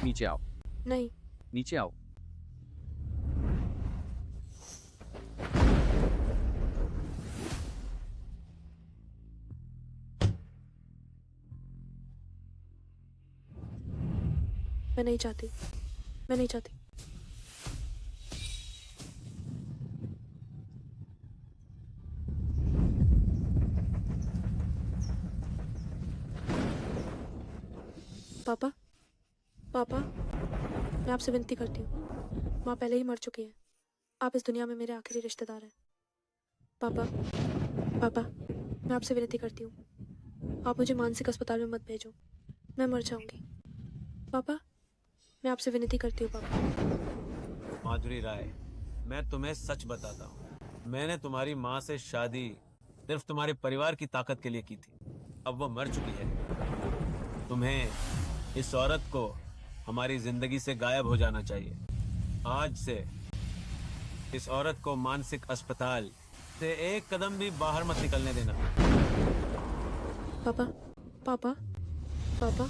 नीचे आओ। नहीं। नीचे आओ। मैं नहीं चाहती। मैं नहीं चाहती। पापा, पापा, मैं आपसे विनती करती हूँ। माँ पहले ही मर चुकी है। आप इस दुनिया में मेरे आखिरी रिश्तेदार हैं। पापा, पापा, मैं आपसे विनती करती हूँ। आप मुझे मानसिक अस्पताल में मत भेजो। मैं मर जाऊंगी। पापा, मैं आपसे विनती करती हूँ पापा। माधुरी राय, मैं तुम्हें सच बताता हूँ, मैंने तुम्हारी माँ से शादी सिर्फ तुम्हारे परिवार की ताकत के लिए की थी। अब वो मर चुकी है। तुम्हें इस औरत को हमारी जिंदगी से गायब हो जाना चाहिए। आज से इस औरत को मानसिक अस्पताल से एक कदम भी बाहर मत निकलने देना। पापा, पापा, पापा।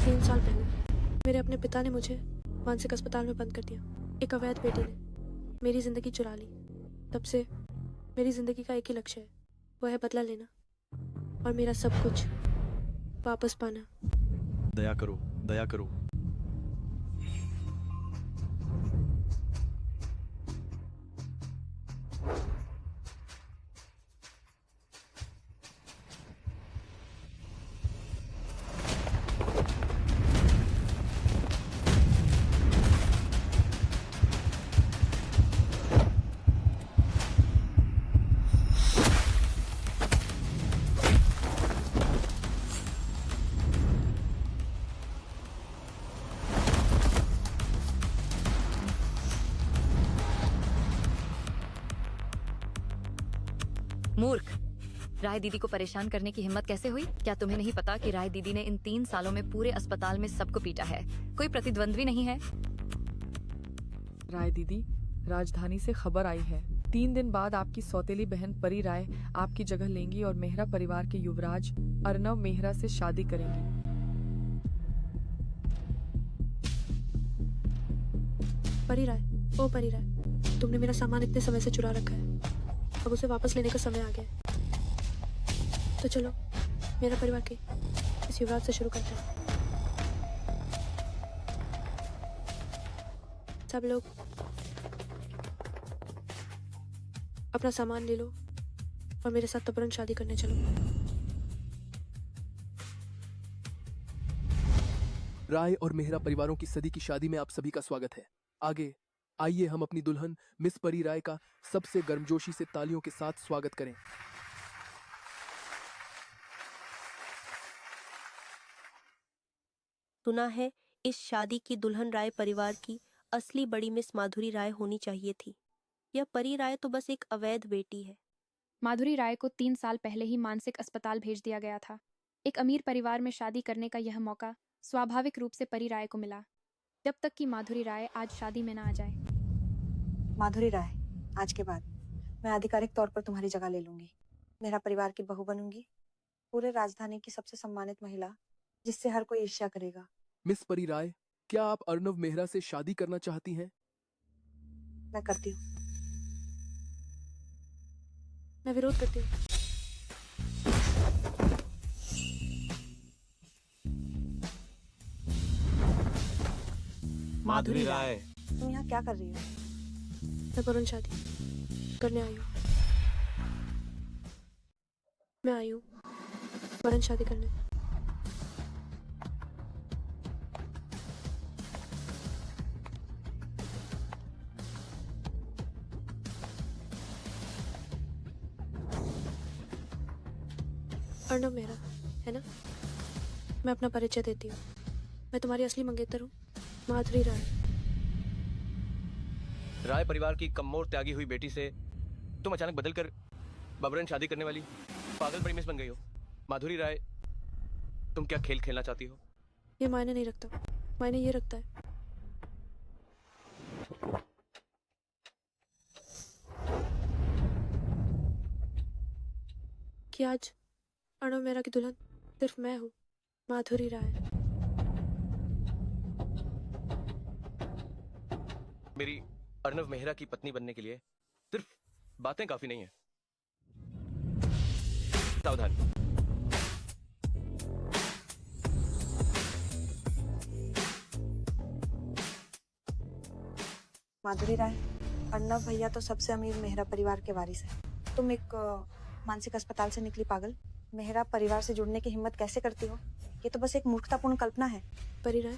3 साल पहले मेरे अपने पिता ने मुझे मानसिक अस्पताल में बंद कर दिया। एक अवैध बेटे ने मेरी जिंदगी चुरा ली। तब से मेरी जिंदगी का एक ही लक्ष्य है, वो है बदला लेना और मेरा सब कुछ वापस पाना। दया करो, दया करो। मूर्ख, राय दीदी को परेशान करने की हिम्मत कैसे हुई? क्या तुम्हें नहीं पता कि राय दीदी ने इन 3 सालों में पूरे अस्पताल में सबको पीटा है? कोई प्रतिद्वंद्वी नहीं है। राय दीदी, राजधानी से खबर आई है 3 दिन बाद आपकी सौतेली बहन परी राय आपकी जगह लेंगी और मेहरा परिवार के युवराज अर्नव मेहरा से शादी करेंगी। परी राय, ओ परी राय, तुमने मेरा सामान इतने समय से चुरा रखा है, अब उसे वापस लेने का समय आ गया है। तो चलो मेरा परिवार के इस युवराज से शुरू करते हैं। सब लोग अपना सामान ले लो और मेरे साथ तुरंत शादी करने चलो। राय और मेहरा परिवारों की सदी की शादी में आप सभी का स्वागत है। आगे आइए हम अपनी दुल्हन मिस परी राय का सबसे गर्मजोशी से तालियों के साथ स्वागत करें। सुना है इस शादी की दुल्हन राय परिवार की असली बड़ी मिस माधुरी राय होनी चाहिए थी। यह परी राय तो बस एक अवैध बेटी है। माधुरी राय को 3 साल पहले ही मानसिक अस्पताल भेज दिया गया था। एक अमीर परिवार में शादी करने का यह मौका स्वाभाविक रूप से परी राय को मिला, जब तक कि माधुरी राय आज शादी में ना आ जाए। माधुरी राय, आज के बाद मैं आधिकारिक तौर पर तुम्हारी जगह ले लूंगी। मेरा परिवार की बहू बनूंगी, पूरे राजधानी की सबसे सम्मानित महिला, जिससे हर कोई ईर्ष्या करेगा। मिस परी राय, क्या आप अर्नव मेहरा से शादी करना चाहती हैं? मैं करती हूँ। मैं विरोध करती हूँ। माधुरी राय, तुम यहाँ क्या कर रही हो? मैं तुरंत शादी करने आई हूँ। मैं आई हूँ तुरंत शादी करने। अर्नव मेहरा, है ना? मैं अपना परिचय देती हूँ। मैं तुम्हारी असली मंगेतर हूँ, माधुरी राय। राय परिवार की कमोर त्यागी हुई बेटी से तुम अचानक बदलकर बबरन शादी करने वाली पागल बड़ी मिस बन गई हो। माधुरी राय, तुम क्या खेल खेलना चाहती हो? ये मायने नहीं रखता, मायने ये रखता है कि आज अर्णव मेहरा की दुल्हन सिर्फ मैं हूँ, माधुरी राय। मेरी अर्णव मेहरा की पत्नी बनने के लिए सिर्फ बातें काफी नहीं है। सावधान। माधुरी राय, अर्णव भैया तो सबसे अमीर मेहरा परिवार के वारिस है। तुम एक मानसिक अस्पताल से निकली पागल मेहरा परिवार से जुड़ने की हिम्मत कैसे करती हो? ये तो बस एक मूर्खतापूर्ण कल्पना है। परी राय,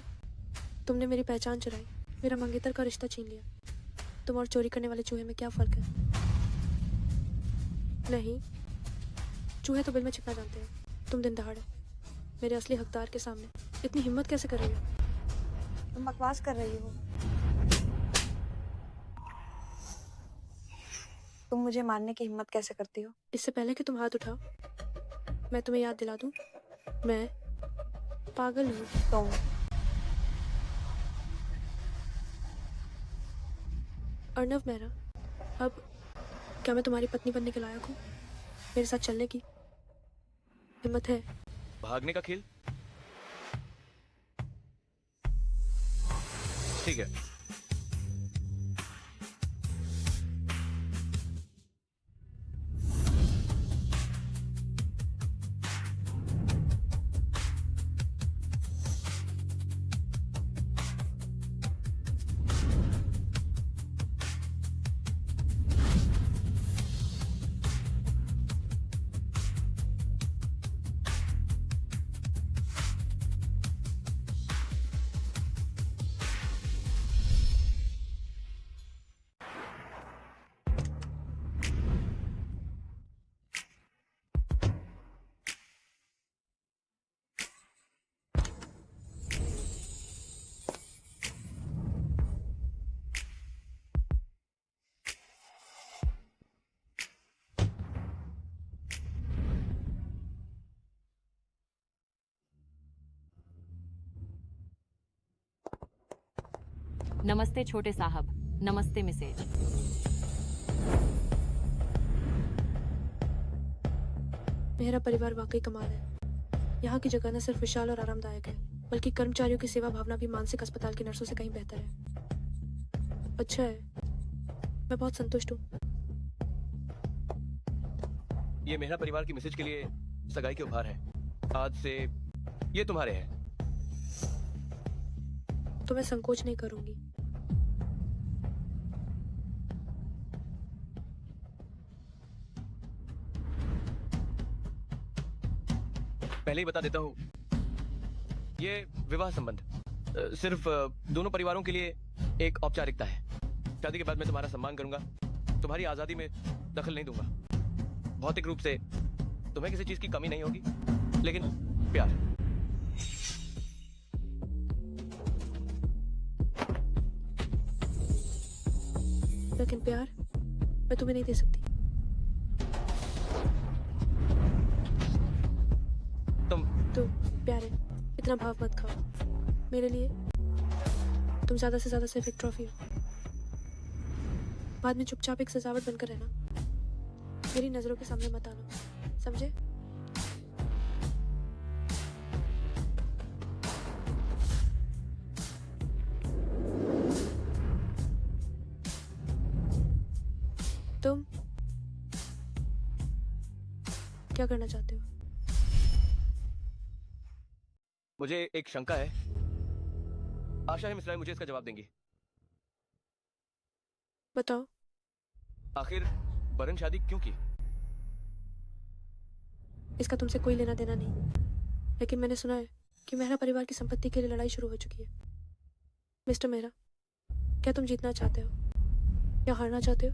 तुमने मेरी पहचान चुराई, मेरा मंगेतर का रिश्ता छीन लिया। तुम और चोरी करने वाले चूहे में क्या फर्क है? नहीं, चूहे तो बिल में छिपना जानते हैं, तुम दिन दहाड़े मेरे असली हकदार के सामने इतनी हिम्मत कैसे कर रही हो? तुम बकवास कर रही हो। तुम मुझे मारने की हिम्मत कैसे करती हो? इससे पहले कि तुम हाथ उठाओ, मैं तुम्हें याद दिला दूं, मैं पागल हूँ। तुम अर्णव मेहरा, अब क्या मैं तुम्हारी पत्नी बनने के लायक हूँ? मेरे साथ चलने की हिम्मत है? भागने का खेल? ठीक है। नमस्ते छोटे साहब, नमस्ते मिसेज। मेरा परिवार वाकई कमाल है। यहाँ की जगह न सिर्फ विशाल और आरामदायक है, बल्कि कर्मचारियों की सेवा भावना भी मानसिक अस्पताल की नर्सों से कहीं बेहतर है। अच्छा है, मैं बहुत संतुष्ट हूँ। ये मेहरा परिवार की मिसेज के लिए सगाई के उपहार है। आज से ये तुम्हारे हैं। तो मैं संकोच नहीं करूंगी। पहले ही बता देता हूँ, ये विवाह संबंध सिर्फ दोनों परिवारों के लिए एक औपचारिकता है। शादी के बाद मैं तुम्हारा सम्मान करूंगा, तुम्हारी आजादी में दखल नहीं दूंगा। भौतिक रूप से तुम्हें किसी चीज की कमी नहीं होगी, लेकिन प्यार। लेकिन प्यार मैं तुम्हें नहीं दे सकती। तुम प्यारे, इतना भाव मत खाओ। मेरे लिए तुम ज्यादा से ज्यादा सिर्फ एक ट्रॉफी हो। बाद में चुपचाप एक सजावट बनकर रहना, मेरी नजरों के सामने मत आना, समझे? तुम क्या करना चाहते हो? मुझे एक शंका है, आशा है मिश्रा मुझे इसका जवाब देंगी। बताओ। आखिर बरन शादी क्यों की? इसका तुमसे कोई लेना देना नहीं, लेकिन मैंने सुना है कि मेहरा परिवार की संपत्ति के लिए लड़ाई शुरू हो चुकी है। मिस्टर मेहरा, क्या तुम जीतना चाहते हो या हारना चाहते हो?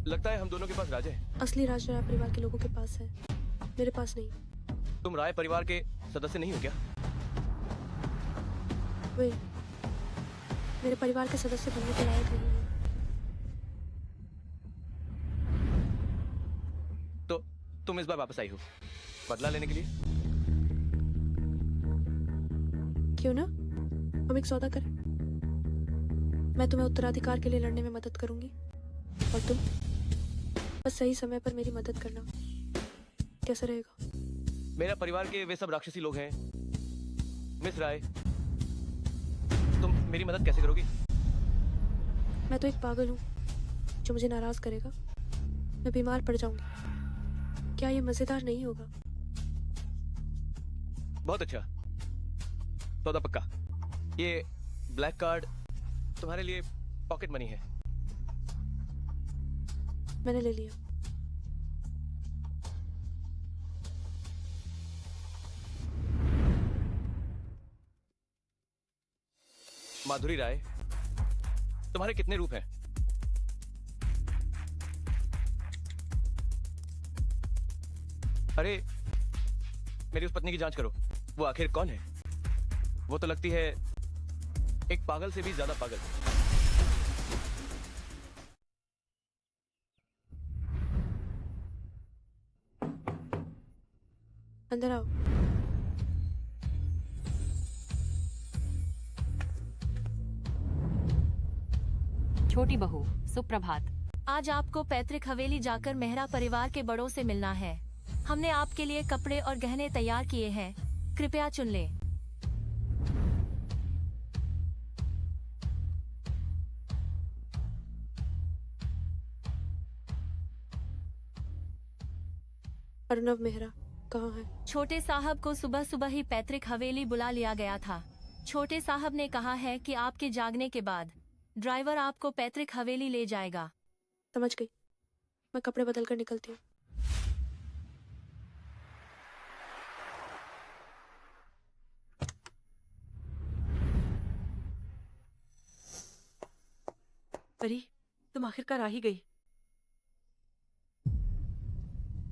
लगता है हम दोनों के पास राज है। असली राज राय परिवार के लोगों के पास है, मेरे पास नहीं। तुम राय परिवार के सदस्य नहीं हो क्या? वे मेरे परिवार के सदस्य बनने के लायक नहीं है। तुम इस बार वापस आई हो बदला लेने के लिए। क्यों ना, हम एक सौदा करें। मैं तुम्हें उत्तराधिकार के लिए लड़ने में मदद करूंगी और तुम बस सही समय पर मेरी मदद करना। कैसा रहेगा? मेरा परिवार के वे सब राक्षसी लोग हैं। मिस राय, तुम मेरी मदद कैसे करोगी? मैं तो एक पागल हूँ जो मुझे नाराज करेगा। मैं बीमार पड़ जाऊंगी। क्या ये मजेदार नहीं होगा? बहुत अच्छा, सौदा पक्का। ये ब्लैक कार्ड तुम्हारे लिए पॉकेट मनी है। मैंने ले लिया। माधुरी राय, तुम्हारे कितने रूप हैं? अरे मेरी उस पत्नी की जांच करो। वो आखिर कौन है? वो तो लगती है एक पागल से भी ज्यादा पागल। अंदर आओ। छोटी बहू, सुप्रभात। आज आपको पैतृक हवेली जाकर मेहरा परिवार के बड़ों से मिलना है। हमने आपके लिए कपड़े और गहने तैयार किए हैं, कृपया चुन लें। अर्नव मेहरा कहाँ है? छोटे साहब को सुबह सुबह ही पैतृक हवेली बुला लिया गया था। छोटे साहब ने कहा है कि आपके जागने के बाद ड्राइवर आपको पैतृक हवेली ले जाएगा। समझ गई। मैं कपड़े बदल कर निकलती हूँ। परी, तुम आखिरकार आ ही गई।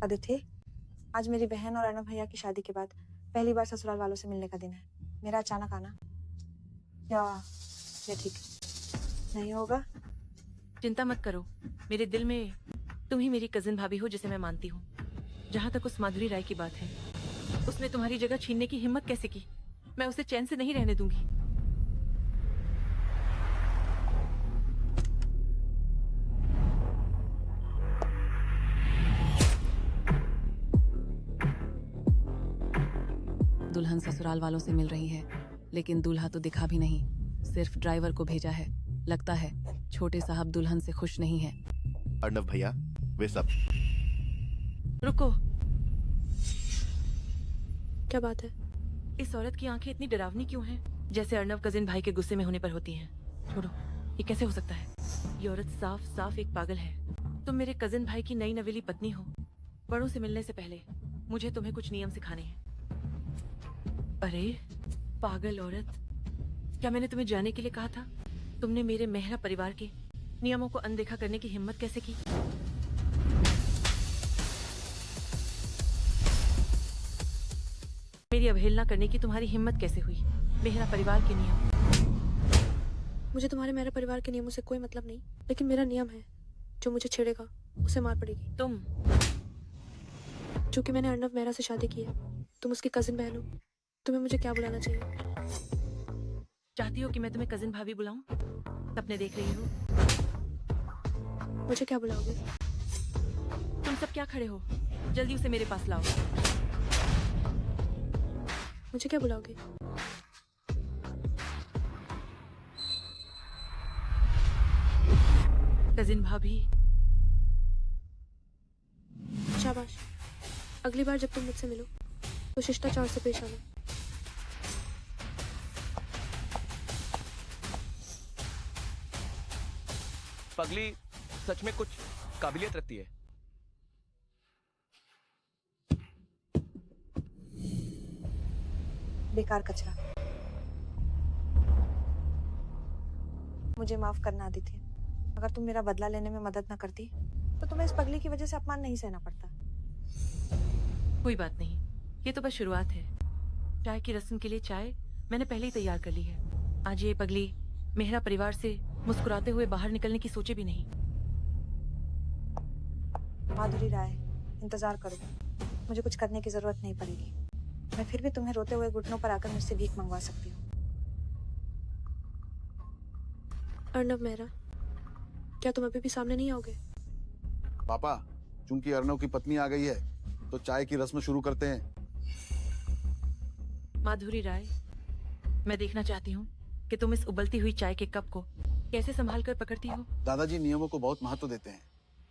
आदित्य, आज मेरी बहन और अर्णव भैया की शादी के बाद पहली बार ससुराल वालों से मिलने का दिन है। मेरा अचानक आना क्या ये ठीक नहीं होगा? चिंता मत करो, मेरे दिल में तुम ही मेरी कजिन भाभी हो जिसे मैं मानती हूँ। जहाँ तक उस माधुरी राय की बात है, उसने तुम्हारी जगह छीनने की हिम्मत कैसे की? मैं उसे चैन से नहीं रहने दूंगी। दुल्हन ससुराल वालों से मिल रही है, लेकिन दूल्हा तो दिखा भी नहीं, सिर्फ ड्राइवर को भेजा है। लगता है छोटे साहब दुल्हन से खुश नहीं है। अर्णव भैया, वे सब। रुको, क्या बात है? इस औरत की आंखें इतनी डरावनी क्यों हैं? जैसे अर्णव कजिन भाई के गुस्से में होने पर होती हैं। छोड़ो, ये कैसे हो सकता है? ये औरत साफ साफ एक पागल है। तुम मेरे कजिन भाई की नई नवेली पत्नी हो। बड़ों से मिलने से पहले मुझे तुम्हें कुछ नियम सिखाने हैं। अरे पागल औरत, क्या मैंने तुम्हें जाने के लिए कहा था? तुमने मेरे मेहरा परिवार के नियमों को अनदेखा करने की हिम्मत कैसे की? मेरी अवहेलना करने की तुम्हारी हिम्मत कैसे हुई? मेहरा परिवार के नियम। मुझे तुम्हारे मेरे परिवार के नियमों से कोई मतलब नहीं, लेकिन मेरा नियम है, जो मुझे छेड़ेगा उसे मार पड़ेगी। तुम? क्योंकि मैंने अर्णव मेहरा से शादी की है। तुम उसकी कजिन बहन हो। तुम्हें मुझे क्या बुलाना चाहिए? चाहती हो कि मैं तुम्हें कजिन भाभी बुलाऊं? सपने देख रही हो? मुझे क्या बुलाओगे? तुम सब क्या खड़े हो? जल्दी उसे मेरे पास लाओ। मुझे क्या बुलाओगे? कजिन भाभी। शाबाश। अगली बार जब तुम मुझसे मिलो तो शिष्टाचार से पेश आना। पगली सच में कुछ काबिलियत रखती है। बेकार कचरा। मुझे माफ करना आदित्य। अगर तुम मेरा बदला लेने में मदद न करती तो तुम्हें इस पगली की वजह से अपमान नहीं सहना पड़ता। कोई बात नहीं, ये तो बस शुरुआत है। चाय की रस्म के लिए चाय मैंने पहले ही तैयार कर ली है। आज ये पगली मेहरा परिवार से मुस्कुराते हुए बाहर निकलने की सोचे भी नहीं। माधुरी राय, इंतजार करो। मुझे कुछ करने की जरूरत नहीं पड़ेगी। मैं फिर भी तुम्हें रोते हुए घुटनों पर आकर मुझसे भीख मंगवा सकती हूँ। अर्नव मेहरा, क्या तुम अभी भी सामने नहीं आओगे? पापा, चूंकि अर्नव की पत्नी आ गई है तो चाय की रस्म शुरू करते हैं। माधुरी राय, मैं देखना चाहती हूँ कि तुम इस उबलती हुई चाय के कप को कैसे संभाल कर पकड़ती हो। दादाजी नियमों को बहुत महत्व देते हैं।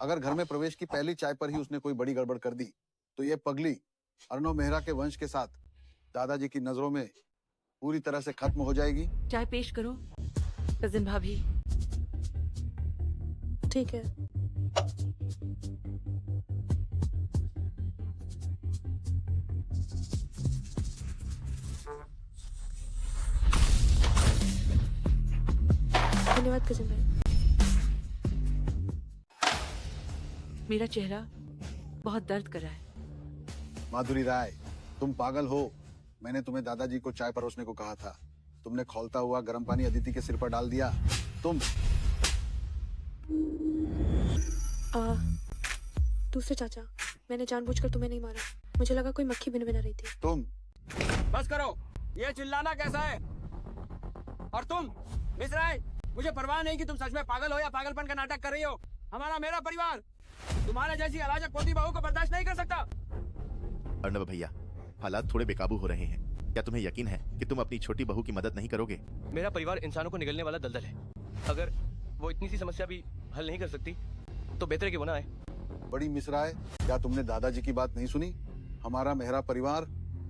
अगर घर में प्रवेश की पहली चाय पर ही उसने कोई बड़ी गड़बड़ कर दी तो ये पगली अर्नव मेहरा के वंश के साथ दादाजी की नजरों में पूरी तरह से खत्म हो जाएगी। चाय पेश करो कजिन भाभी। ठीक है। धन्यवाद कजिन भाई। मेरा चेहरा बहुत दर्द कर रहा है। माधुरी राय, तुम पागल हो। मैंने तुम्हें दादाजी को चाय परोसने को कहा था। तुमने खौलता हुआ गर्म पानी अदिति के सिर पर डाल दिया। तुम दूसरे चाचा, मैंने जानबूझकर तुम्हें नहीं मारा। मुझे लगा कोई मक्खी भिन भिना रही थी। तुम बस करो, ये चिल्लाना कैसा है? और तुम मिस राय, मुझे परवाह नहीं कि तुम सच में पागल हो या पागलपन का नाटक कर रही हो। हमारा मेरा परिवार तुम्हारे जैसी अराजक पोती बहू को बर्दाश्त नहीं कर सकता। अर्नव भैया, हालात थोड़े बेकाबू हो रहे हैं। क्या तुम्हें यकीन है कि तुम अपनी छोटी बहू की मदद नहीं करोगे? मेरा परिवार इंसानों को निगलने वाला दलदल है। अगर वो इतनी सी समस्या भी हल नहीं कर सकती तो बेहतर है कि वो ना आए। बड़ी मिस राय, क्या तुमने दादाजी की बात नहीं सुनी? हमारा मेहरा परिवार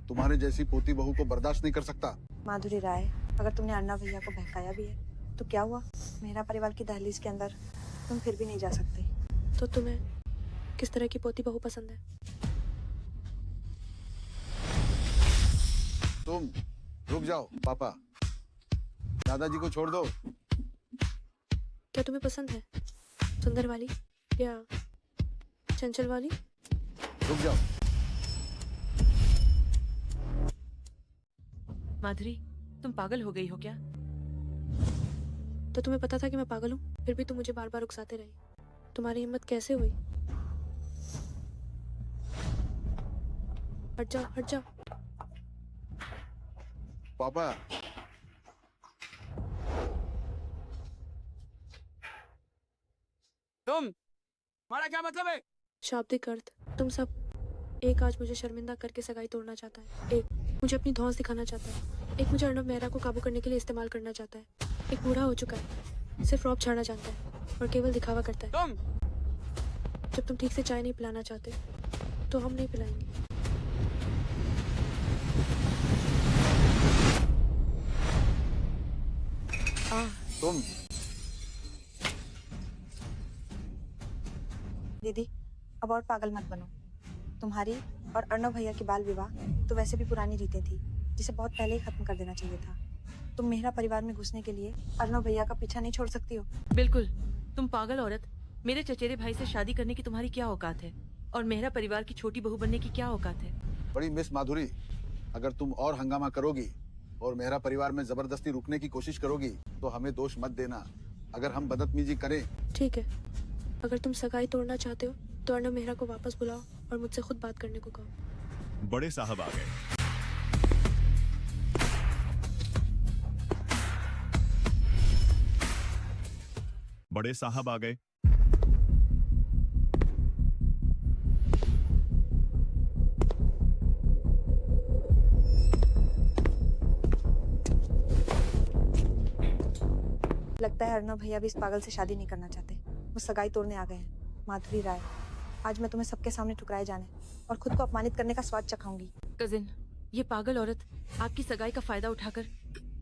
तुम्हारे जैसी पोती बहू को बर्दाश्त नहीं कर सकता। माधुरी राय, अगर तुमने अर्नव भैया को बहकाया भी है तो क्या हुआ? मेरा परिवार की दहलीज के अंदर तुम फिर भी नहीं जा सकते। तो तुम्हें किस तरह की पोती बहू पसंद है? तुम रुक जाओ पापा, दादाजी को छोड़ दो। क्या तुम्हें पसंद है सुंदर वाली या चंचल वाली? रुक जाओ। माधुरी, तुम पागल हो गई हो क्या? तो तुम्हें पता था कि मैं पागल हूँ, फिर भी तुम मुझे बार बार उकसाते रहे। तुम्हारी हिम्मत कैसे हुई? हट जाओ, हट जाओ। पापा, तुम्हारा क्या मतलब है? शाब्दिक अर्थ, तुम सब। एक आज मुझे शर्मिंदा करके सगाई तोड़ना चाहता है, एक मुझे अपनी धौंस दिखाना चाहता है, एक मुझे अर्नव मेहरा को काबू करने के लिए इस्तेमाल करना चाहता है, एक बूढ़ा हो चुका है, सिर्फ रौब छाड़ना जानता है और केवल दिखावा करता है। जब तुम ठीक से चाय नहीं पिलाना चाहते तो हम नहीं पिलाएंगे। तुम दीदी, अब और पागल मत बनो। तुम्हारी और अर्नव भैया की बाल विवाह तो वैसे भी पुरानी रीतें थी, जिसे बहुत पहले ही खत्म कर देना चाहिए था। तुम मेहरा परिवार में घुसने के लिए अर्नव भैया का पीछा नहीं छोड़ सकती हो। बिल्कुल, तुम पागल औरत। मेरे चचेरे भाई से शादी करने की तुम्हारी क्या औकात है? और मेहरा परिवार की छोटी बहू बनने की क्या औकात है? बड़ी मिस माधुरी, अगर तुम और हंगामा करोगी और मेहरा परिवार में जबरदस्ती रुकने की कोशिश करोगी तो हमें दोष मत देना अगर हम बदतमीजी करें। ठीक है, अगर तुम सगाई तोड़ना चाहते हो तो अर्नव मेहरा को वापस बुलाओ और मुझसे खुद बात करने को कहो। बड़े साहब आ गए। बड़े साहब आ गए। लगता है अर्नव भैया भी इस पागल से शादी नहीं करना चाहते। वो सगाई तोड़ने आ गए हैं। माधुरी राय, आज मैं तुम्हें सबके सामने ठुकराए जाने और खुद को अपमानित करने का स्वाद चखाऊंगी। कजिन, ये पागल औरत आपकी सगाई का फायदा उठाकर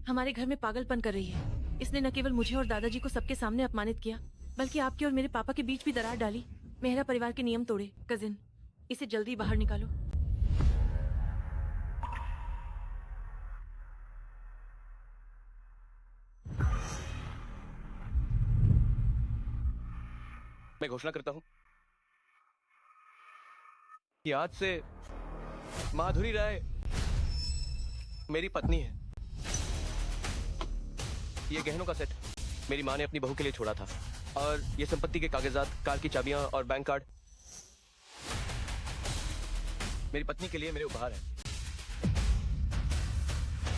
हमारे घर में पागलपन कर रही है। इसने न केवल मुझे और दादाजी को सबके सामने अपमानित किया, बल्कि आपके और मेरे पापा के बीच भी दरार डाली, मेहरा परिवार के नियम तोड़े। कजिन, इसे जल्दी बाहर निकालो। मैं घोषणा करता हूं कि आज से माधुरी राय मेरी पत्नी है। ये गहनों का सेट मेरी माँ ने अपनी बहू के लिए छोड़ा था और ये संपत्ति के कागजात, कार की चाबियां और बैंक कार्ड मेरी पत्नी के लिए मेरे उपहार है।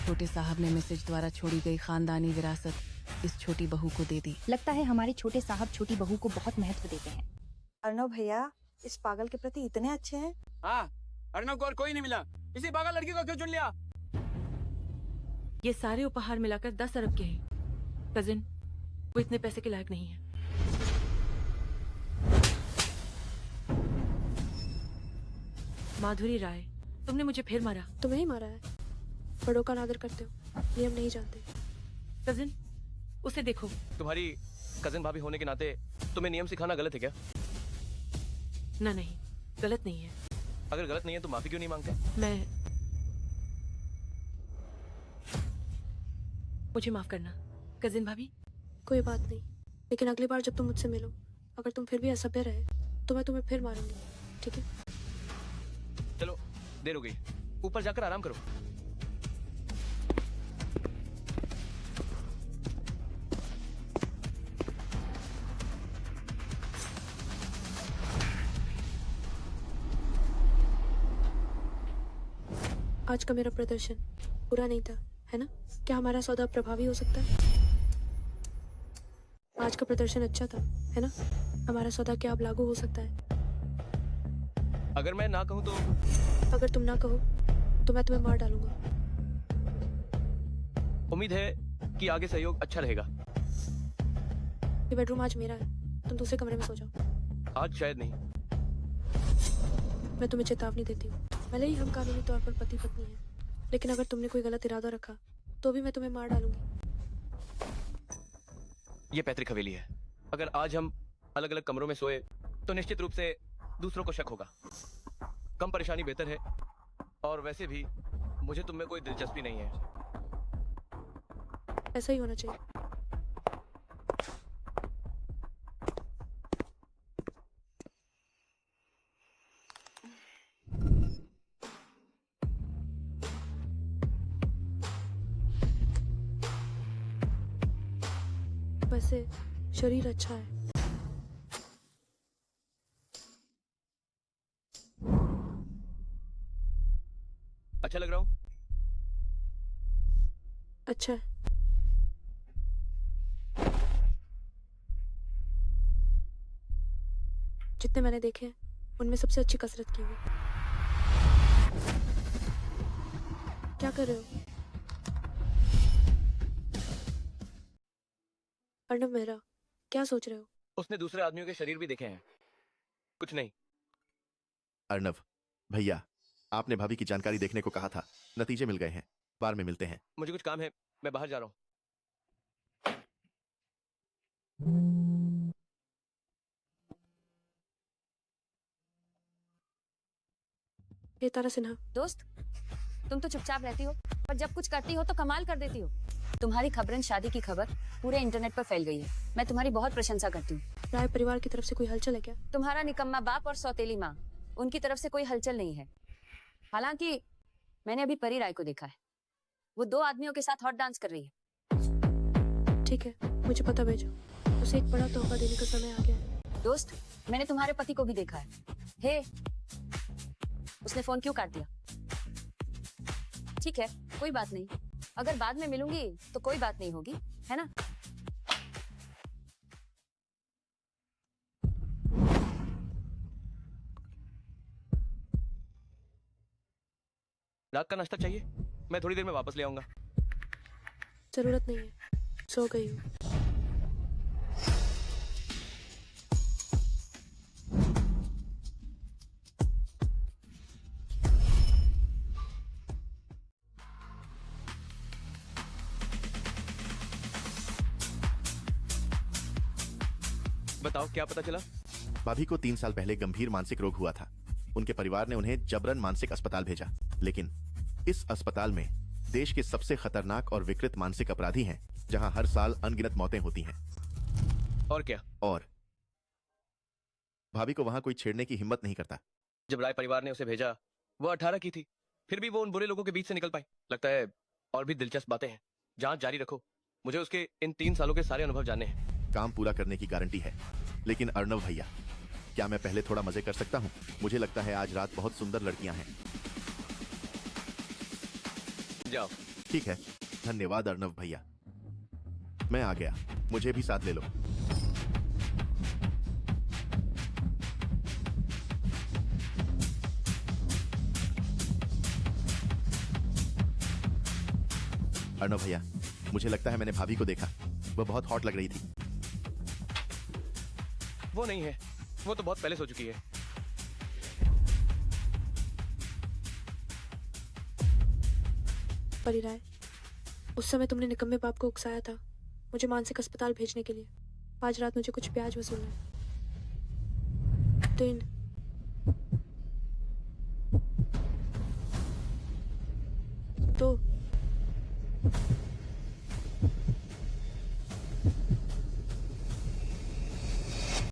छोटे साहब ने मैसेज द्वारा छोड़ी गई खानदानी विरासत इस छोटी बहू को दे दी। लगता है हमारे छोटे साहब छोटी बहू को बहुत महत्व देते हैं। अर्णव भैया इस पागल के प्रति इतने अच्छे हैं। हाँ, अर्णव को और कोई नहीं मिला, इसी पागल लड़की को क्यों चुन लिया? ये सारे उपहार मिलाकर 10 अरब के हैं। कजिन, वो इतने पैसे के लायक नहीं है। माधुरी राय, तुमने मुझे फिर मारा। तुम्हें ही मारा है। बड़ों का अनादर करते हो, नियम नहीं जानते। कजिन, उसे देखो। तुम्हारी कजिन भाभी होने के नाते तुम्हें नियम सिखाना गलत है क्या? ना नहीं, गलत नहीं है। अगर गलत नहीं है तो माफी क्यों नहीं मांगते? मुझे माफ करना कजिन भाभी। कोई बात नहीं, लेकिन अगली बार जब तुम मुझसे मिलो, अगर तुम फिर भी असभ्य रहे तो मैं तुम्हें फिर मारूंगी, ठीक है? चलो, देर हो गई, ऊपर जाकर आराम करो। आज का मेरा प्रदर्शन बुरा नहीं था, है ना? क्या हमारा सौदा प्रभावी हो सकता है? आज का प्रदर्शन अच्छा था, है ना? हमारा सौदा क्या अब लागू हो सकता है? अगर मैं ना कहूँ तो? अगर तुम ना कहो तो मैं तुम्हें मार डालूंगा। उम्मीद है कि आगे सहयोग अच्छा रहेगा। ये बेडरूम आज मेरा है, तुम दूसरे कमरे में सो जाओ। आज शायद नहीं। मैं तुम्हें चेतावनी देती हूँ, भले ही हम कानूनी तौर पर पति पत्नी हैं, लेकिन अगर तुमने कोई गलत इरादा रखा तो भी मैं तुम्हें मार डालूंगी। ये पैतृक हवेली है। अगर आज हम अलग अलग कमरों में सोए तो निश्चित रूप से दूसरों को शक होगा। कम परेशानी बेहतर है, और वैसे भी मुझे तुम में कोई दिलचस्पी नहीं है। ऐसा ही होना चाहिए। वैसे शरीर अच्छा है। अच्छा लग रहा हूँ? अच्छा है। जितने मैंने देखे हैं उनमें सबसे अच्छी कसरत की हुई। क्या कर रहे हो? अर्णव मेहरा, क्या सोच रहे हो? उसने दूसरे आदमियों के शरीर भी देखे हैं। कुछ नहीं। अर्णव भैया, आपने भाभी की जानकारी देखने को कहा था, नतीजे मिल गए हैं। बार में मिलते हैं। मुझे कुछ काम है, मैं बाहर जा रहा हूँ। ये तारा सिन्हा। दोस्त, तुम तो चुपचाप रहती हो, पर जब कुछ करती हो तो कमाल कर देती हो। तुम्हारी खबरन शादी की खबर पूरे इंटरनेट पर फैल गई है। मैं तुम्हारी बहुत प्रशंसा करती हूँ। राय परिवार की तरफ से कोई हलचल है क्या? तुम्हारा निकम्मा बाप और सौतेली माँ, उनकी तरफ से कोई हलचल नहीं है। हालांकि मैंने अभी परी राय को देखा है, वो 2 आदमियों के साथ हॉट डांस कर रही है। ठीक है, मुझे पता भेजो। उसे एक बड़ा तोहफा देने का समय आ गया है। दोस्त, मैंने तुम्हारे पति को भी देखा है। हे, उसने फोन क्यों काट दिया? ठीक है, कोई बात नहीं। अगर बाद में मिलूंगी तो कोई बात नहीं होगी, है ना? रात का नाश्ता चाहिए? मैं थोड़ी देर में वापस ले आऊंगा। जरूरत नहीं है, सो गई हूँ। बताओ, क्या पता चला? भाभी को 3 साल पहले गंभीर मानसिक रोग हुआ था। उनके परिवार ने उन्हें जबरन मानसिक अस्पताल भेजा, लेकिन इस अस्पताल में देश के सबसे खतरनाक और विकृत मानसिक अपराधी हैं, जहां हर साल अनगिनत मौतें होती हैं। और क्या? और भाभी को वहां कोई छेड़ने की हिम्मत नहीं करता। जब राय परिवार ने उसे भेजा, वो 18 की थी, फिर भी वो उन बुरे लोगों के बीच से निकल पाई। लगता है और भी दिलचस्प बातें हैं। जांच जारी रखो, मुझे उसके इन 3 सालों के सारे अनुभव जानने हैं। काम पूरा करने की गारंटी है, लेकिन अर्णव भैया, क्या मैं पहले थोड़ा मजे कर सकता हूँ? मुझे लगता है आज रात बहुत सुंदर लड़कियां हैं। जाओ। ठीक है, धन्यवाद अर्णव भैया। मैं आ गया, मुझे भी साथ ले लो। अर्णव भैया, मुझे लगता है मैंने भाभी को देखा। वो बहुत हॉट लग रही थी। वो नहीं है, वो तो बहुत पहले सो चुकी है। परी राय, उस समय तुमने निकम्मे बाप को उकसाया था मुझे मानसिक अस्पताल भेजने के लिए। आज रात मुझे कुछ ब्याज वसूलना है। 3 2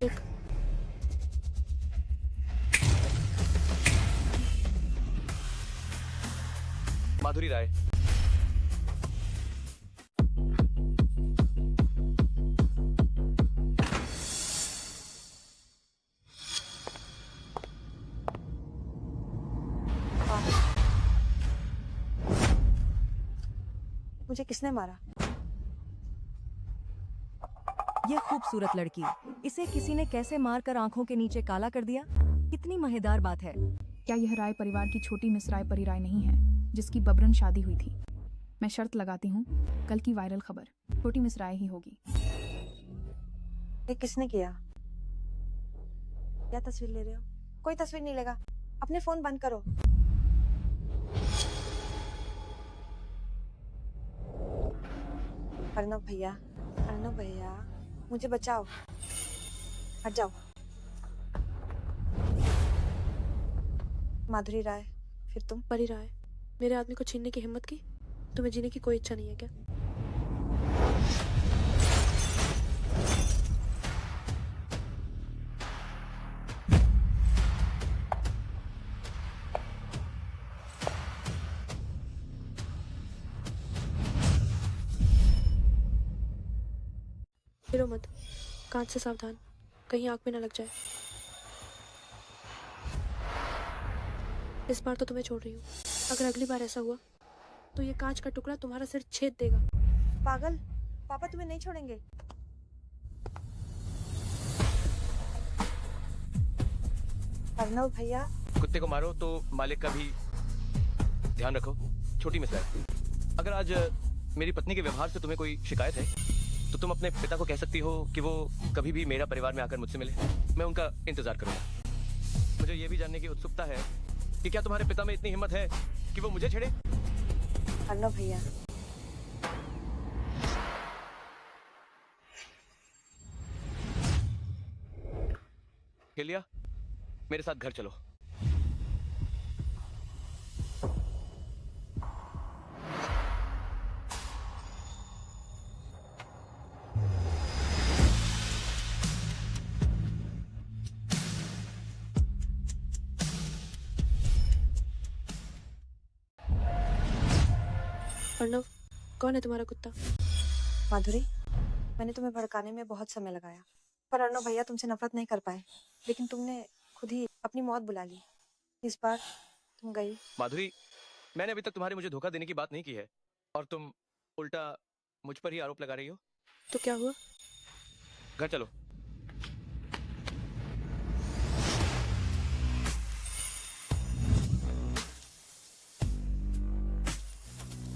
1। माधुरी राय, मुझे किसने मारा? ये खूबसूरत लड़की, इसे किसी ने कैसे मारकर आंखों के नीचे काला कर दिया? कितनी मजेदार बात है। क्या यह राय परिवार की छोटी मिस राय परी राय नहीं है जिसकी बबरन शादी हुई थी? मैं शर्त लगाती हूँ कल की वायरल खबर छोटी मिस राय ही होगी। ये किसने किया? क्या तस्वीर ले रहे हो? कोई तस्वीर नहीं लेगा। अपने फोन बंद करो। अर्णव भैया, अर्णव भैया, मुझे बचाओ। हट जाओ। माधुरी राय, फिर तुम? परी राय, मेरे आदमी को छीनने की हिम्मत की? तुम्हें जीने की कोई इच्छा नहीं है क्या? गिरो मत, कांच से सावधान, कहीं आंख में न लग जाए। इस बार तो तुम्हें छोड़ रही हूँ। अगर अगली बार ऐसा हुआ तो ये कांच का टुकड़ा तुम्हारा सिर छेद देगा। पागल, पापा तुम्हें नहीं छोड़ेंगे। अर्णव भैया, कुत्ते को मारो तो मालिक का भी ध्यान रखो। छोटी मिस राय, अगर आज मेरी पत्नी के व्यवहार से तुम्हें कोई शिकायत है तो तुम अपने पिता को कह सकती हो कि वो कभी भी मेरा परिवार में आकर मुझसे मिले। मैं उनका इंतजार करूंगा। मुझे ये भी जानने की उत्सुकता है कि क्या तुम्हारे पिता में इतनी हिम्मत है कि वो मुझे छेड़े? अर्णव भैया, लिया, मेरे साथ घर चलो। अर्णव, कौन है तुम्हारा कुत्ता? माधुरी, मैंने तुम्हें भड़काने में बहुत समय लगाया, पर अर्णव भैया तुमसे नफरत नहीं कर पाए। लेकिन तुमने खुद ही अपनी मौत बुला ली। इस बार तुम गई। माधुरी, मैंने अभी तक तुम्हारे मुझे धोखा देने की बात नहीं की है और तुम उल्टा मुझ पर ही आरोप लगा रही हो। तो क्या हुआ? घर चलो।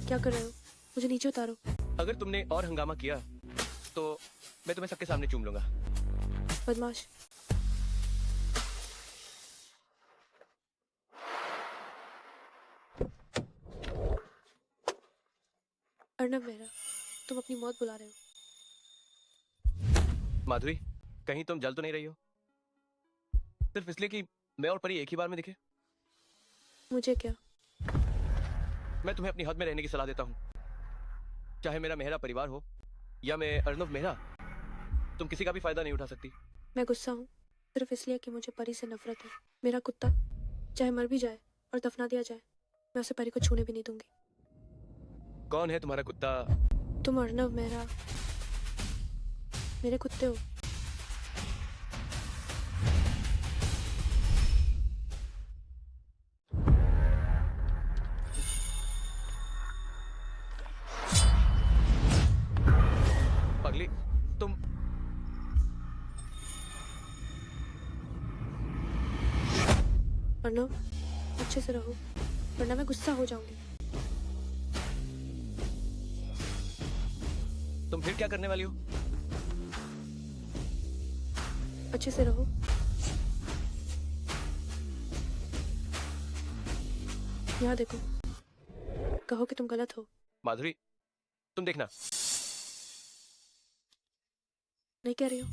क्या कर रहे हो? मुझे नीचे उतारो। अगर तुमने और हंगामा किया तो मैं तुम्हें सबके सामने चूम लूंगा। बदमाश। अर्णव मेहरा, तुम अपनी मौत बुला रहे हो। माधुरी, कहीं तुम जल तो नहीं रही हो? सिर्फ इसलिए कि मैं और परी एक ही बार में दिखे? मुझे क्या? मैं तुम्हें अपनी हद में रहने की सलाह देता हूँ। चाहे मेरा मेहरा परिवार हो या मैं अर्णव मेहरा, तुम किसी का भी फायदा नहीं उठा सकती। मैं गुस्सा हूँ सिर्फ इसलिए कि मुझे परी से नफरत है। मेरा कुत्ता चाहे मर भी जाए और दफना दिया जाए, मैं उसे परी को छूने भी नहीं दूंगी। कौन है तुम्हारा कुत्ता? तुम अर्णव मेहरा मेरे कुत्ते हो। अर्नव, अच्छे से रहो, वरना मैं गुस्सा हो जाऊंगी। तुम फिर क्या करने वाली हो? अच्छे से रहो। यहाँ देखो, कहो कि तुम गलत हो। माधुरी, तुम देखना। नहीं कह रही हो?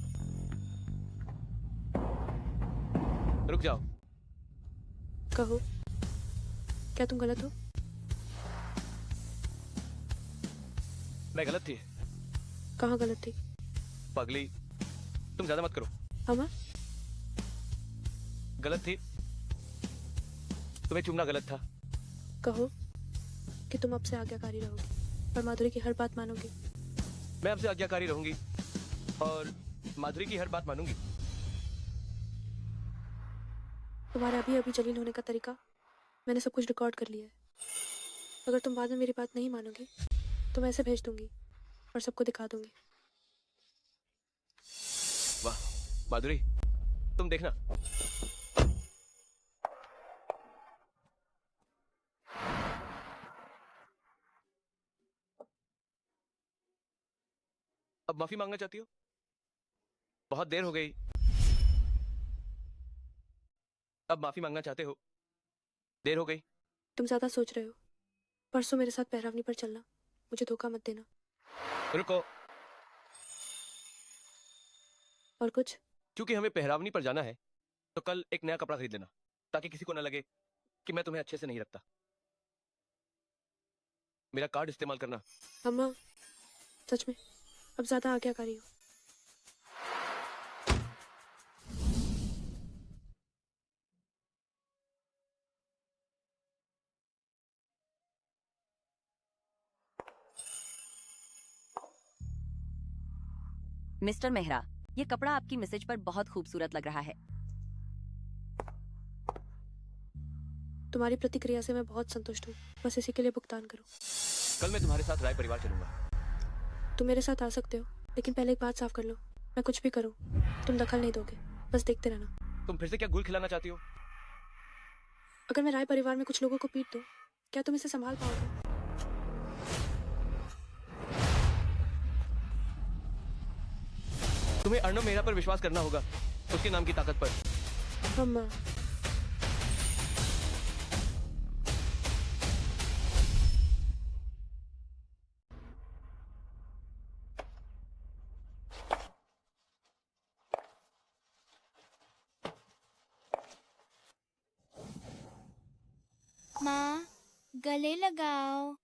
रुक जाओ। कहो, क्या तुम गलत हो? मैं गलत थी। कहाँ गलत थी? पगली, तुम ज्यादा मत करो। हमा? गलत थी। तुम्हें चुमना गलत था। कहो कि तुम अब से आज्ञाकारी रहोगी और माधुरी की हर बात मानोगी। मैं आपसे आज्ञाकारी रहूंगी और माधुरी की हर बात मानूंगी। तुम्हारे अभी अभी जलील होने का तरीका मैंने सब कुछ रिकॉर्ड कर लिया है। अगर तुम बाद में मेरी बात नहीं मानोगी तो मैं ऐसे भेज दूंगी और सबको दिखा दूंगी। वाह माधुरी, तुम देखना। अब माफी मांगना चाहती हो? बहुत देर हो गई। अब माफी मांगना चाहते हो? देर हो गई। तुम ज्यादा सोच रहे हो। परसों मेरे साथ पहरावनी पर चलना, मुझे धोखा मत देना। रुको। और कुछ? क्योंकि हमें पहरावनी पर जाना है तो कल एक नया कपड़ा खरीद लेना, ताकि किसी को न लगे कि मैं तुम्हें अच्छे से नहीं रखता। मेरा कार्ड इस्तेमाल करना। अम्मा, सच में अब ज्यादा आज्ञाकारी हो। मिस्टर मेहरा, ये कपड़ा आपकी मैसेज पर बहुत खूबसूरत लग रहा है। तुम्हारी प्रतिक्रिया से मैं बहुत संतुष्ट हूँ। बस इसी के लिए भुगतान करो। कल मैं तुम्हारे साथ राय परिवार चलूंगा। तुम मेरे साथ आ सकते हो, लेकिन पहले एक बात साफ कर लो। मैं कुछ भी करूँ तुम दखल नहीं दोगे, बस देखते रहना। तुम फिर से क्या गुल खिलाना चाहती हो? अगर मैं राय परिवार में कुछ लोगों को पीट दूं, क्या तुम इसे संभाल पाओगे? तुम्हें अर्नव मेहरा पर विश्वास करना होगा, उसके नाम की ताकत पर। अम्मा, माँ, गले लगाओ।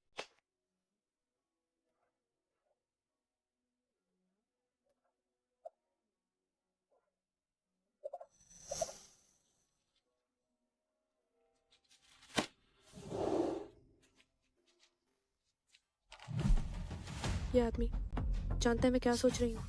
ये आदमी जानता है मैं क्या सोच रही हूँ।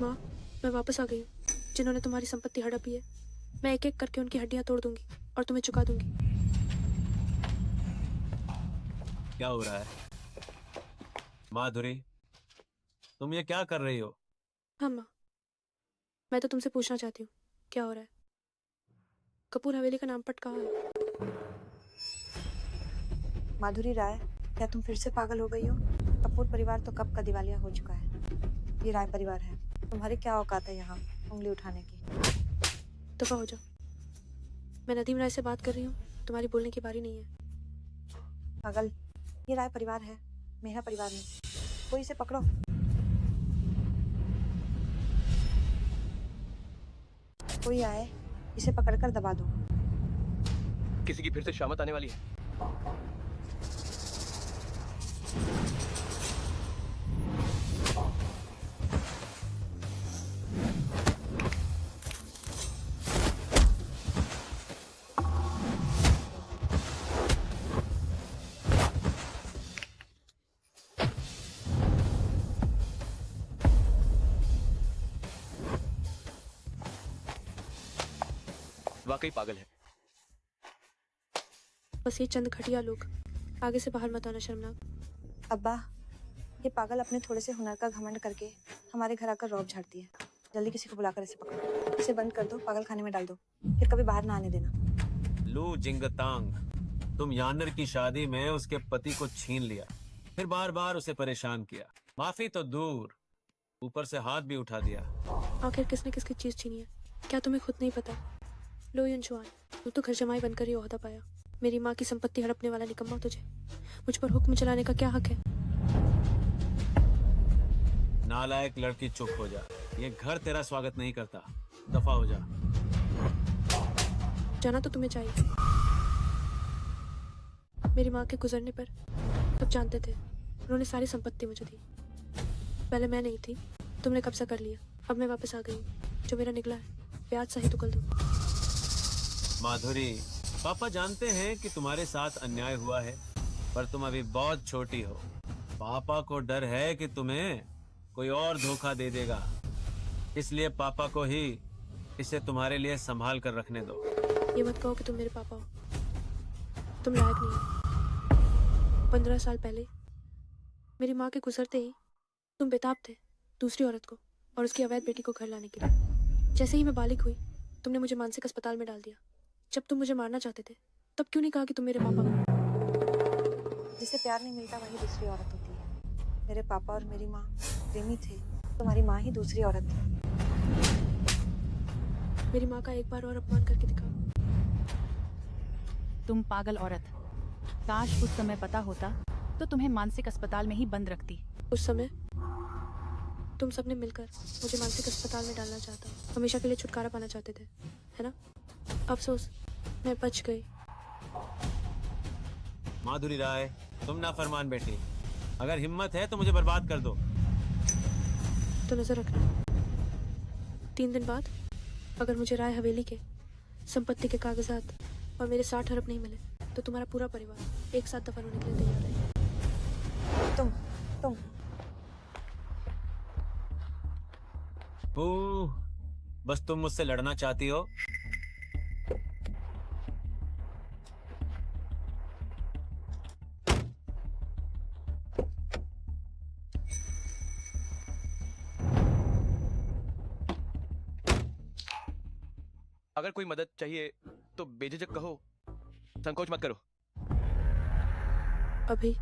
माँ, मैं वापस आ गई हूँ। जिन्होंने तुम्हारी संपत्ति हड़पी है, मैं एक एक करके उनकी हड्डियां तोड़ दूंगी और तुम्हें चुका दूंगी। क्या हो रहा है माधुरी? तुम ये क्या कर रही हो? हाँ माँ, मैं तो तुमसे पूछना चाहती हूँ क्या हो रहा है। कपूर हवेली का नामपट कहाँ है? माधुरी राय, क्या तुम फिर से पागल हो गई हो? कपूर परिवार तो कब का दिवालिया हो चुका है। ये राय परिवार है। तुम्हारी क्या औकात है यहाँ उंगली उठाने की? दफा हो जाओ। मैं नदीम राय से बात कर रही हूँ, तुम्हारी बोलने की बारी नहीं है। पागल, ये राय परिवार है, मेहरा परिवार नहीं। कोई इसे पकड़ो। कोई आए, इसे पकड़कर दबा दो। किसी की फिर से शामत आने वाली है। वाकई पागल है। बस ये चंद घटिया लोग, आगे से बाहर मत आना शर्मनाक। अब्बा, ये पागल अपने थोड़े से हुनर का घमंड करके हमारे घर आकर रौब झाड़ती है। जल्दी किसी को बुलाकर इसे पकड़ो, इसे बंद कर दो, पागल खाने में डाल दो, फिर कभी बाहर ना आने देना। लू जिंगतांग, तुम यानर की शादी में उसके पति को छीन लिया, फिर बार बार उसे परेशान किया। माफी तो दूर, ऊपर से हाथ भी उठा दिया। आखिर किसने किसकी चीज छीनी है, क्या तुम्हें खुद नहीं पता? लो युनचुआन, तू तो घर जमाई बनकर ही ओहदा पाया। मेरी माँ की संपत्ति हड़पने वाला निकम्मा तुझे मुझ पर हुक्म चलाने का क्या हक है? नालायक लड़की, चुप हो जा। ये घर तेरा स्वागत नहीं करता, दफा हो जा। जाना तो तुम्हें चाहिए। मेरी माँ के गुजरने पर तब जानते थे, उन्होंने सारी संपत्ति मुझे दी। पहले मैं नहीं थी, तुमने कब्जा कर लिया, अब मैं वापस आ गई हूँ। जो मेरा निकला है ब्याज सहित उकल दो। माधुरी, पापा जानते हैं कि तुम्हारे साथ अन्याय हुआ है, पर तुम अभी बहुत छोटी हो। पापा को डर है कि तुम्हें कोई और धोखा दे देगा, इसलिए पापा को ही इसे तुम्हारे लिए संभाल कर रखने दो। ये मत कहो कि तुम मेरे पापा हो, तुम लायक नहीं हो। 15 साल पहले मेरी माँ के गुजरते ही तुम बेताब थे दूसरी औरत को और उसकी अवैध बेटी को घर लाने के लिए। जैसे ही मैं बालिग हुई, तुमने मुझे मानसिक अस्पताल में डाल दिया। जब तुम मुझे मारना चाहते थे, तब क्यों नहीं कहा कि तुम मेरे पापा हो? जिसे प्यार नहीं मिलता वही दूसरी औरत होती है। मेरे पापा और मेरी माँ प्रेमी थे, तुम्हारी माँ ही दूसरी औरत थी। मेरी माँ का एक बार और अपमान करके दिखाओ। तुम पागल औरत, काश उस समय पता होता तो तुम्हें मानसिक अस्पताल में ही बंद रखती। उस समय तुम सबने मिलकर मुझे मानसिक अस्पताल में डालना चाहता, हमेशा के लिए छुटकारा पाना चाहते थे, है ना? अफसोस, मैं बच गई। माधुरी राय, तुम नाफरमान बेटी, अगर हिम्मत है तो मुझे बर्बाद कर दो। तो नजर रखना, 3 दिन बाद अगर मुझे राय हवेली के संपत्ति के कागजात और मेरे 60 अरब नहीं मिले, तो तुम्हारा पूरा परिवार एक साथ दफन होने के लिए तैयार है। तुम बस तुम मुझसे लड़ना चाहती हो। अगर कोई मदद चाहिए तो बेझिझक कहो, संकोच मत करो। अभी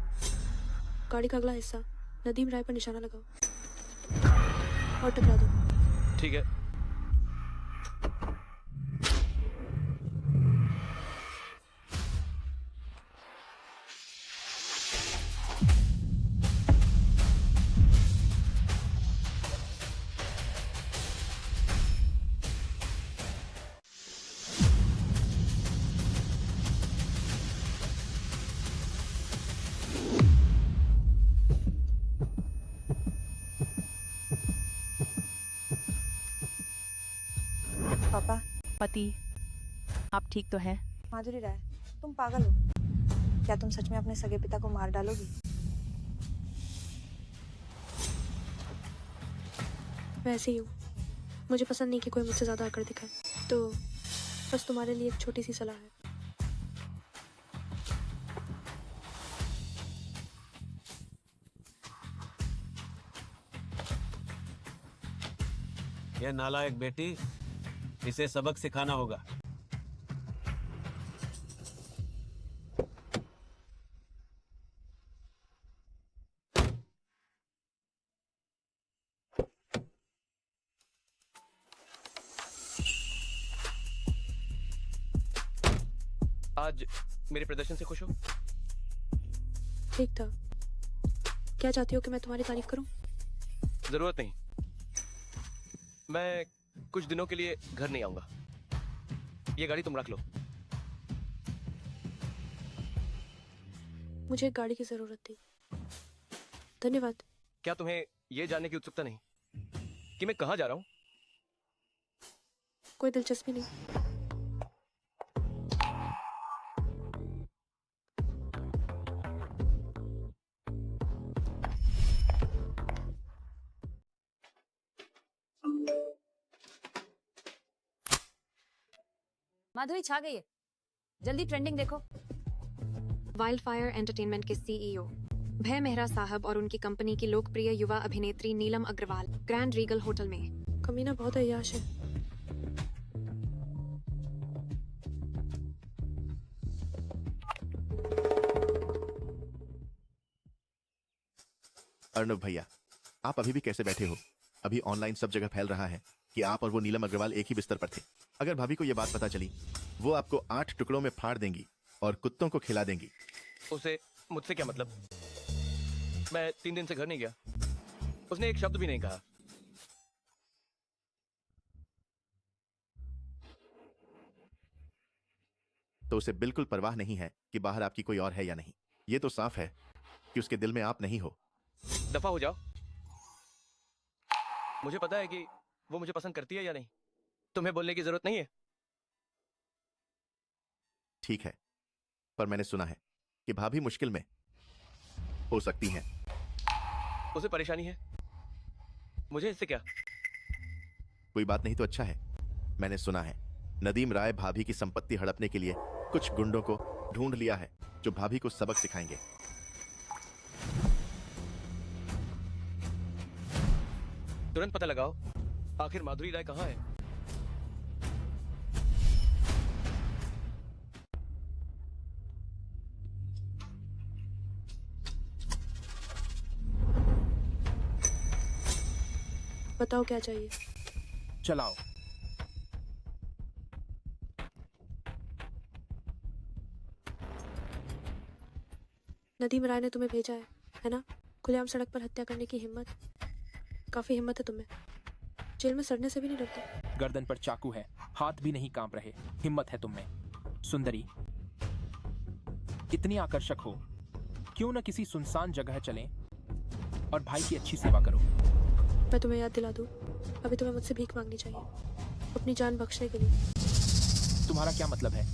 गाड़ी का अगला हिस्सा नदीम राय पर निशाना लगाओ और टकरा दो। ठीक है। पापा, पति, आप ठीक तो हैं? माधुरी राय, तुम पागल हो क्या? तुम सच में अपने सगे पिता को मार डालोगी? वैसे ही हूँ, मुझे पसंद नहीं कि कोई मुझसे ज्यादा आकर दिखाए, तो बस तुम्हारे लिए एक छोटी सी सलाह है। यह नालायक बेटी, इसे सबक सिखाना होगा। आज मेरे प्रदर्शन से खुश हो? ठीक था। क्या चाहती हो कि मैं तुम्हारी तारीफ करूं? जरूरत नहीं, मैं कुछ दिनों के लिए घर नहीं आऊंगा। ये गाड़ी तुम रख लो। मुझे एक गाड़ी की जरूरत थी। धन्यवाद। क्या तुम्हें यह जानने की उत्सुकता नहीं कि मैं कहाँ जा रहा हूँ? कोई दिलचस्पी नहीं। माधुरी छा गई है, जल्दी ट्रेंडिंग देखो। वाइल्ड फायर एंटरटेनमेंट के सीईओ भय मेहरा साहब और उनकी कंपनी की लोकप्रिय युवा अभिनेत्री नीलम अग्रवाल ग्रैंड रीगल होटल में। कमीना बहुत अय्याश है। अर्णव भैया, आप अभी भी कैसे बैठे हो? अभी ऑनलाइन सब जगह फैल रहा है कि आप और वो नीलम अग्रवाल एक ही बिस्तर पर थे। अगर भाभी को यह बात पता चली, वो आपको 8 टुकड़ों में फाड़ देंगी और कुत्तों को खिला देंगी। उसे मुझसे क्या मतलब? मैं 3 दिन से घर नहीं गया, उसने एक शब्द भी नहीं कहा। तो उसे बिल्कुल परवाह नहीं है कि बाहर आपकी कोई और है या नहीं। ये तो साफ है कि उसके दिल में आप नहीं हो। दफा हो जाओ। मुझे पता है कि वो मुझे पसंद करती है या नहीं, तुम्हें बोलने की जरूरत नहीं है। ठीक है, पर मैंने सुना है कि भाभी मुश्किल में हो सकती हैं। उसे परेशानी है, मुझे इससे क्या? कोई बात नहीं तो अच्छा है। मैंने सुना है नदीम राय भाभी की संपत्ति हड़पने के लिए कुछ गुंडों को ढूंढ लिया है जो भाभी को सबक सिखाएंगे। तुरंत पता लगाओ, आखिर माधुरी राय कहाँ है? बताओ क्या चाहिए? चलाओ। नदीम राय ने तुम्हें भेजा है ना? खुलेआम सड़क पर हत्या करने की हिम्मत, काफी हिम्मत है तुम्हें। जेल में सड़ने से भी नहीं डरते। गर्दन पर चाकू है, हाथ भी नहीं कांप रहे, हिम्मत है तुम में। सुंदरी, इतनी आकर्षक हो, क्यों न किसी सुनसान जगह चलें और भाई की अच्छी सेवा करो। मैं तुम्हें याद दिला दूं, अभी तुम्हें मुझसे भीख मांगनी चाहिए अपनी जान बख्शने के लिए। तुम्हारा क्या मतलब है?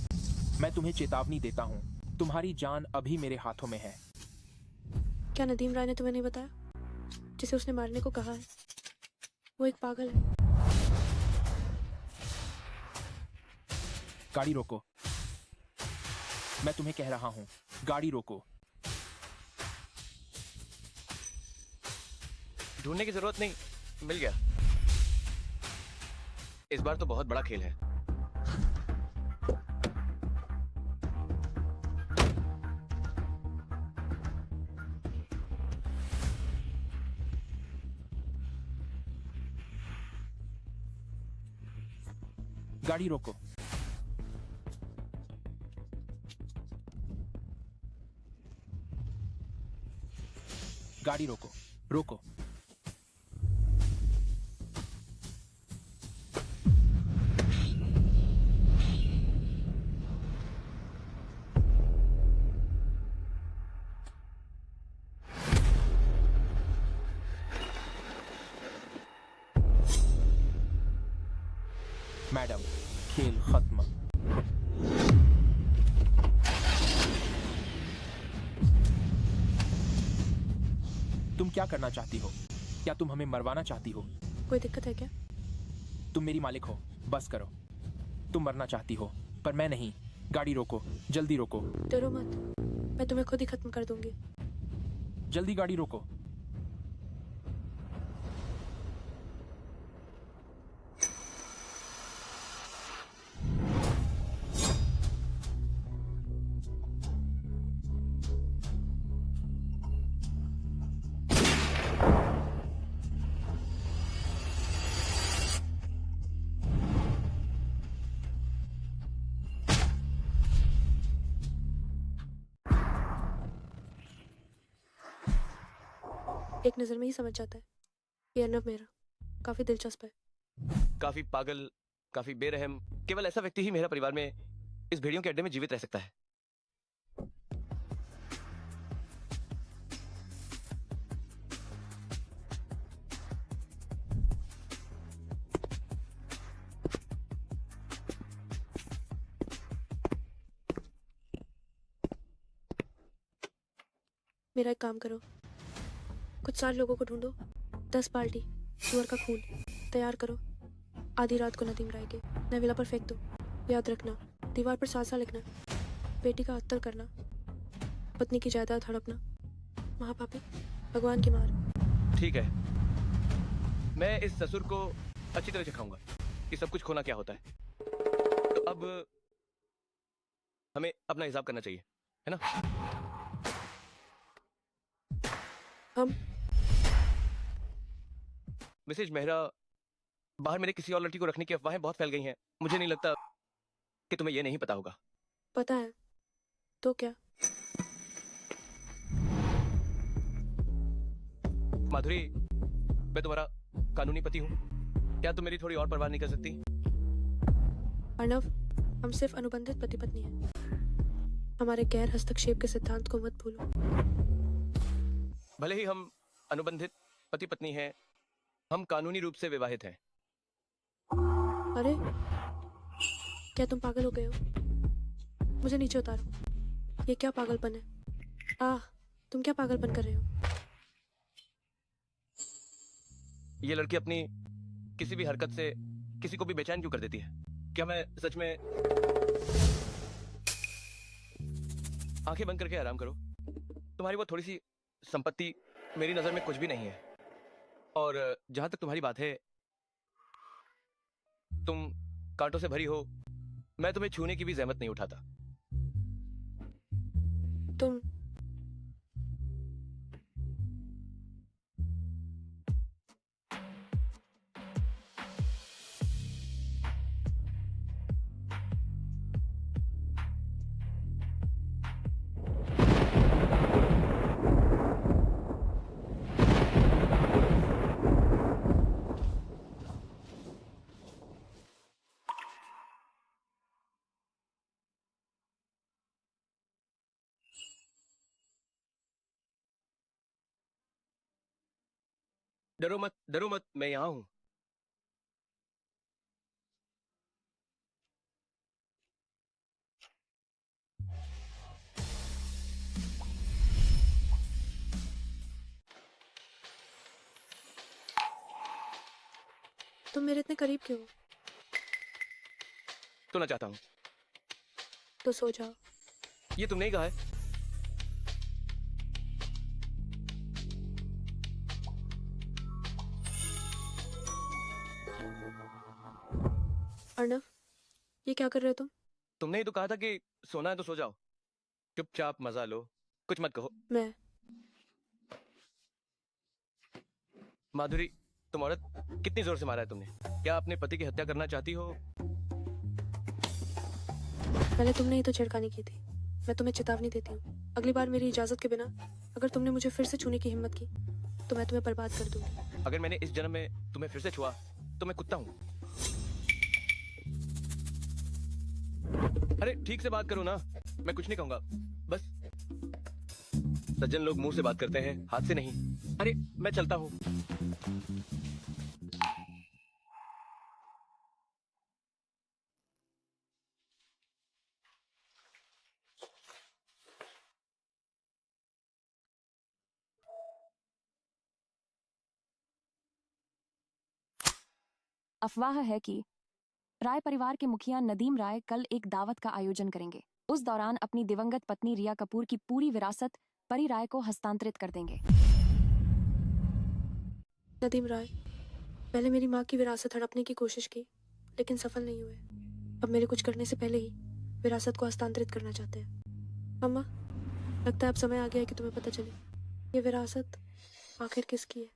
मैं तुम्हें चेतावनी देता हूँ, तुम्हारी जान अभी मेरे हाथों में है। क्या नदीम राय ने तुम्हें नहीं बताया? जिसे उसने मारने को कहा है वो एक पागल है। गाड़ी रोको, मैं तुम्हें कह रहा हूँ, गाड़ी रोको। ढूंढने की जरूरत नहीं, मिल गया। इस बार तो बहुत बड़ा खेल है। गाड़ी रोको। गाड़ी रोको, रोको। मैडम, खेल खत्म। तुम क्या करना चाहती हो? क्या तुम हमें मरवाना चाहती हो? कोई दिक्कत है क्या? तुम मेरी मालिक हो, बस करो। तुम मरना चाहती हो, पर मैं नहीं। गाड़ी रोको, जल्दी रोको। डरो मत, मैं तुम्हें खुद ही खत्म कर दूंगी। जल्दी गाड़ी रोको। एक नजर में ही समझ जाता है ये अर्नव मेहरा काफी दिलचस्प है। काफी पागल, काफी बेरहम। केवल ऐसा व्यक्ति ही मेरा परिवार में इस भेड़ियों के अड्डे में जीवित रह सकता है। मेरा एक काम करो, कुछ 4 लोगों को ढूंढो, 10 बाल्टी सुअर का खून तैयार करो, आधी रात को नदीम राय के नवेला पर फेंक दो। याद रखना दीवार पर सासा लिखना, बेटी का अत्तर करना, पत्नी की जायदाद हड़पना, महापापी, भगवान की मार। ठीक है, मैं इस ससुर को अच्छी तरह सिखाऊंगा कि सब कुछ खोना क्या होता है। तो अब हमें अपना हिसाब करना चाहिए, है ना? हम मिसेज मेहरा, बाहर मेरे किसी और लड़की को रखने की अफवाहें बहुत फैल गई हैं। मुझे नहीं लगता कि तुम्हें यह नहीं पता होगा। पता है तो क्या? माधुरी, मैं तुम्हारा कानूनी पति हूँ। क्या तुम मेरी थोड़ी और परवाह नहीं कर सकती? अर्णव, हम सिर्फ अनुबंधित पति पत्नी हैं। हमारे गैर हस्तक्षेप के सिद्धांत को मत भूलो। भले ही हम अनुबंधित पति पत्नी हैं, हम कानूनी रूप से विवाहित हैं। अरे, क्या तुम पागल हो गए हो? मुझे नीचे उतारो। ये क्या पागलपन है? तुम क्या पागलपन कर रहे हो? ये लड़की अपनी किसी भी हरकत से किसी को भी बेचैन क्यों कर देती है? क्या मैं सच में... आंखें बंद करके आराम करो। तुम्हारी वो थोड़ी सी संपत्ति मेरी नजर में कुछ भी नहीं है। और जहां तक तुम्हारी बात है, तुम कांटों से भरी हो, मैं तुम्हें छूने की भी जहमत नहीं उठाता। तुम डरो मत, मैं यहां हूं। तुम मेरे इतने करीब क्यों हो? सोना चाहता हूं। तो सो जाओ। ये तुमने ही कहा है। अर्णव, ये क्या कर रहे हो तुम? तुमने ही तो कहा था कि सोना है तो सो जाओ। चुपचाप मजा लो, कुछ मत कहो। मैं माधुरी, तुम औरत, कितनी जोर से मारा है तुमने? क्या अपने पति की हत्या करना चाहती हो? पहले तुमने ही तो छिड़कानी की थी। मैं तुम्हें चेतावनी देती हूँ, अगली बार मेरी इजाजत के बिना अगर तुमने मुझे फिर से छूने की हिम्मत की तो मैं तुम्हें बर्बाद कर दूंगी। अगर मैंने इस जन्म में तुम्हें फिर से छुआ तो मैं कुत्ता हूँ। अरे ठीक से बात करो ना, मैं कुछ नहीं कहूंगा। बस सज्जन लोग मुंह से बात करते हैं, हाथ से नहीं। अरे मैं चलता हूँ। अफवाह है कि राय परिवार के मुखिया नदीम राय कल एक दावत का आयोजन करेंगे। उस दौरान अपनी दिवंगत पत्नी रिया कपूर की पूरी विरासत परी राय को हस्तांतरित कर देंगे। नदीम राय पहले मेरी माँ की विरासत हड़पने की कोशिश की, लेकिन सफल नहीं हुए। अब मेरे कुछ करने से पहले ही विरासत को हस्तांतरित करना चाहते हैं। अम्मा, लगता है अब समय आ गया है कि तुम्हें पता चले ये विरासत आखिर किसकी है।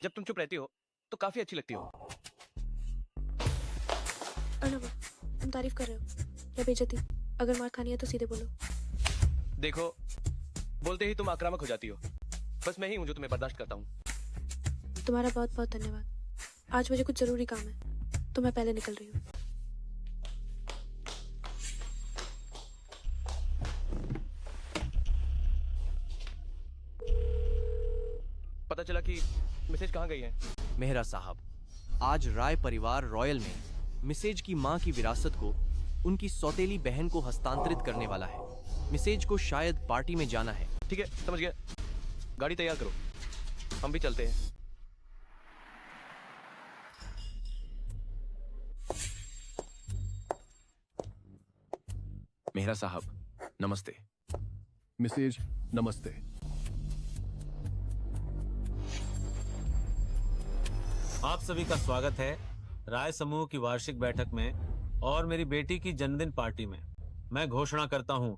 जब तुम चुप रहती हो तो काफी अच्छी लगती हो। अर्णव, तुम तारीफ कर रहे हो या बेइज्जती? अगर मार खानी है तो सीधे बोलो। देखो, बोलते ही तुम आक्रामक हो जाती हो। बस मैं ही हूं जो तुम्हें बर्दाश्त करता हूँ। तुम्हारा बहुत बहुत धन्यवाद। आज मुझे कुछ जरूरी काम है तो मैं पहले निकल रही हूँ। पता चला कि मिसेज कहाँ गई है? मेहरा साहब, आज राय परिवार रॉयल में मिसेज की मां की विरासत को उनकी सौतेली बहन को हस्तांतरित करने वाला है। मिसेज को शायद पार्टी में जाना है, ठीक है, समझ गया। गाड़ी तैयार करो, हम भी चलते हैं। मेहरा साहब, नमस्ते। मिसेज, नमस्ते। आप सभी का स्वागत है राय समूह की वार्षिक बैठक में और मेरी बेटी की जन्मदिन पार्टी में। मैं घोषणा करता हूं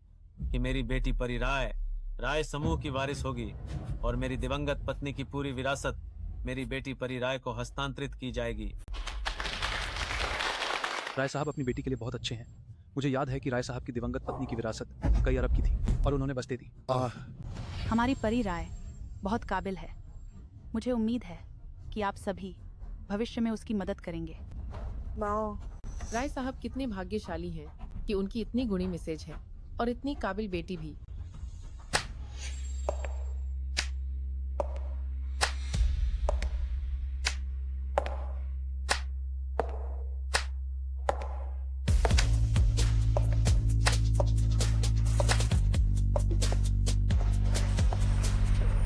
कि मेरी बेटी परी राय समूह की वारिस होगी और मेरी दिवंगत पत्नी की पूरी विरासत मेरी बेटी परी राय को हस्तांतरित की जाएगी। राय साहब अपनी बेटी के लिए बहुत अच्छे हैं। मुझे याद है कि राय साहब की दिवंगत पत्नी की विरासत कई अरब की थी और उन्होंने बस दे दी। हमारी परी राय बहुत काबिल है। मुझे उम्मीद है कि आप सभी भविष्य में उसकी मदद करेंगे। वाओ, राय साहब कितने भाग्यशाली हैं कि उनकी इतनी गुणी मिसेज है और इतनी काबिल बेटी भी।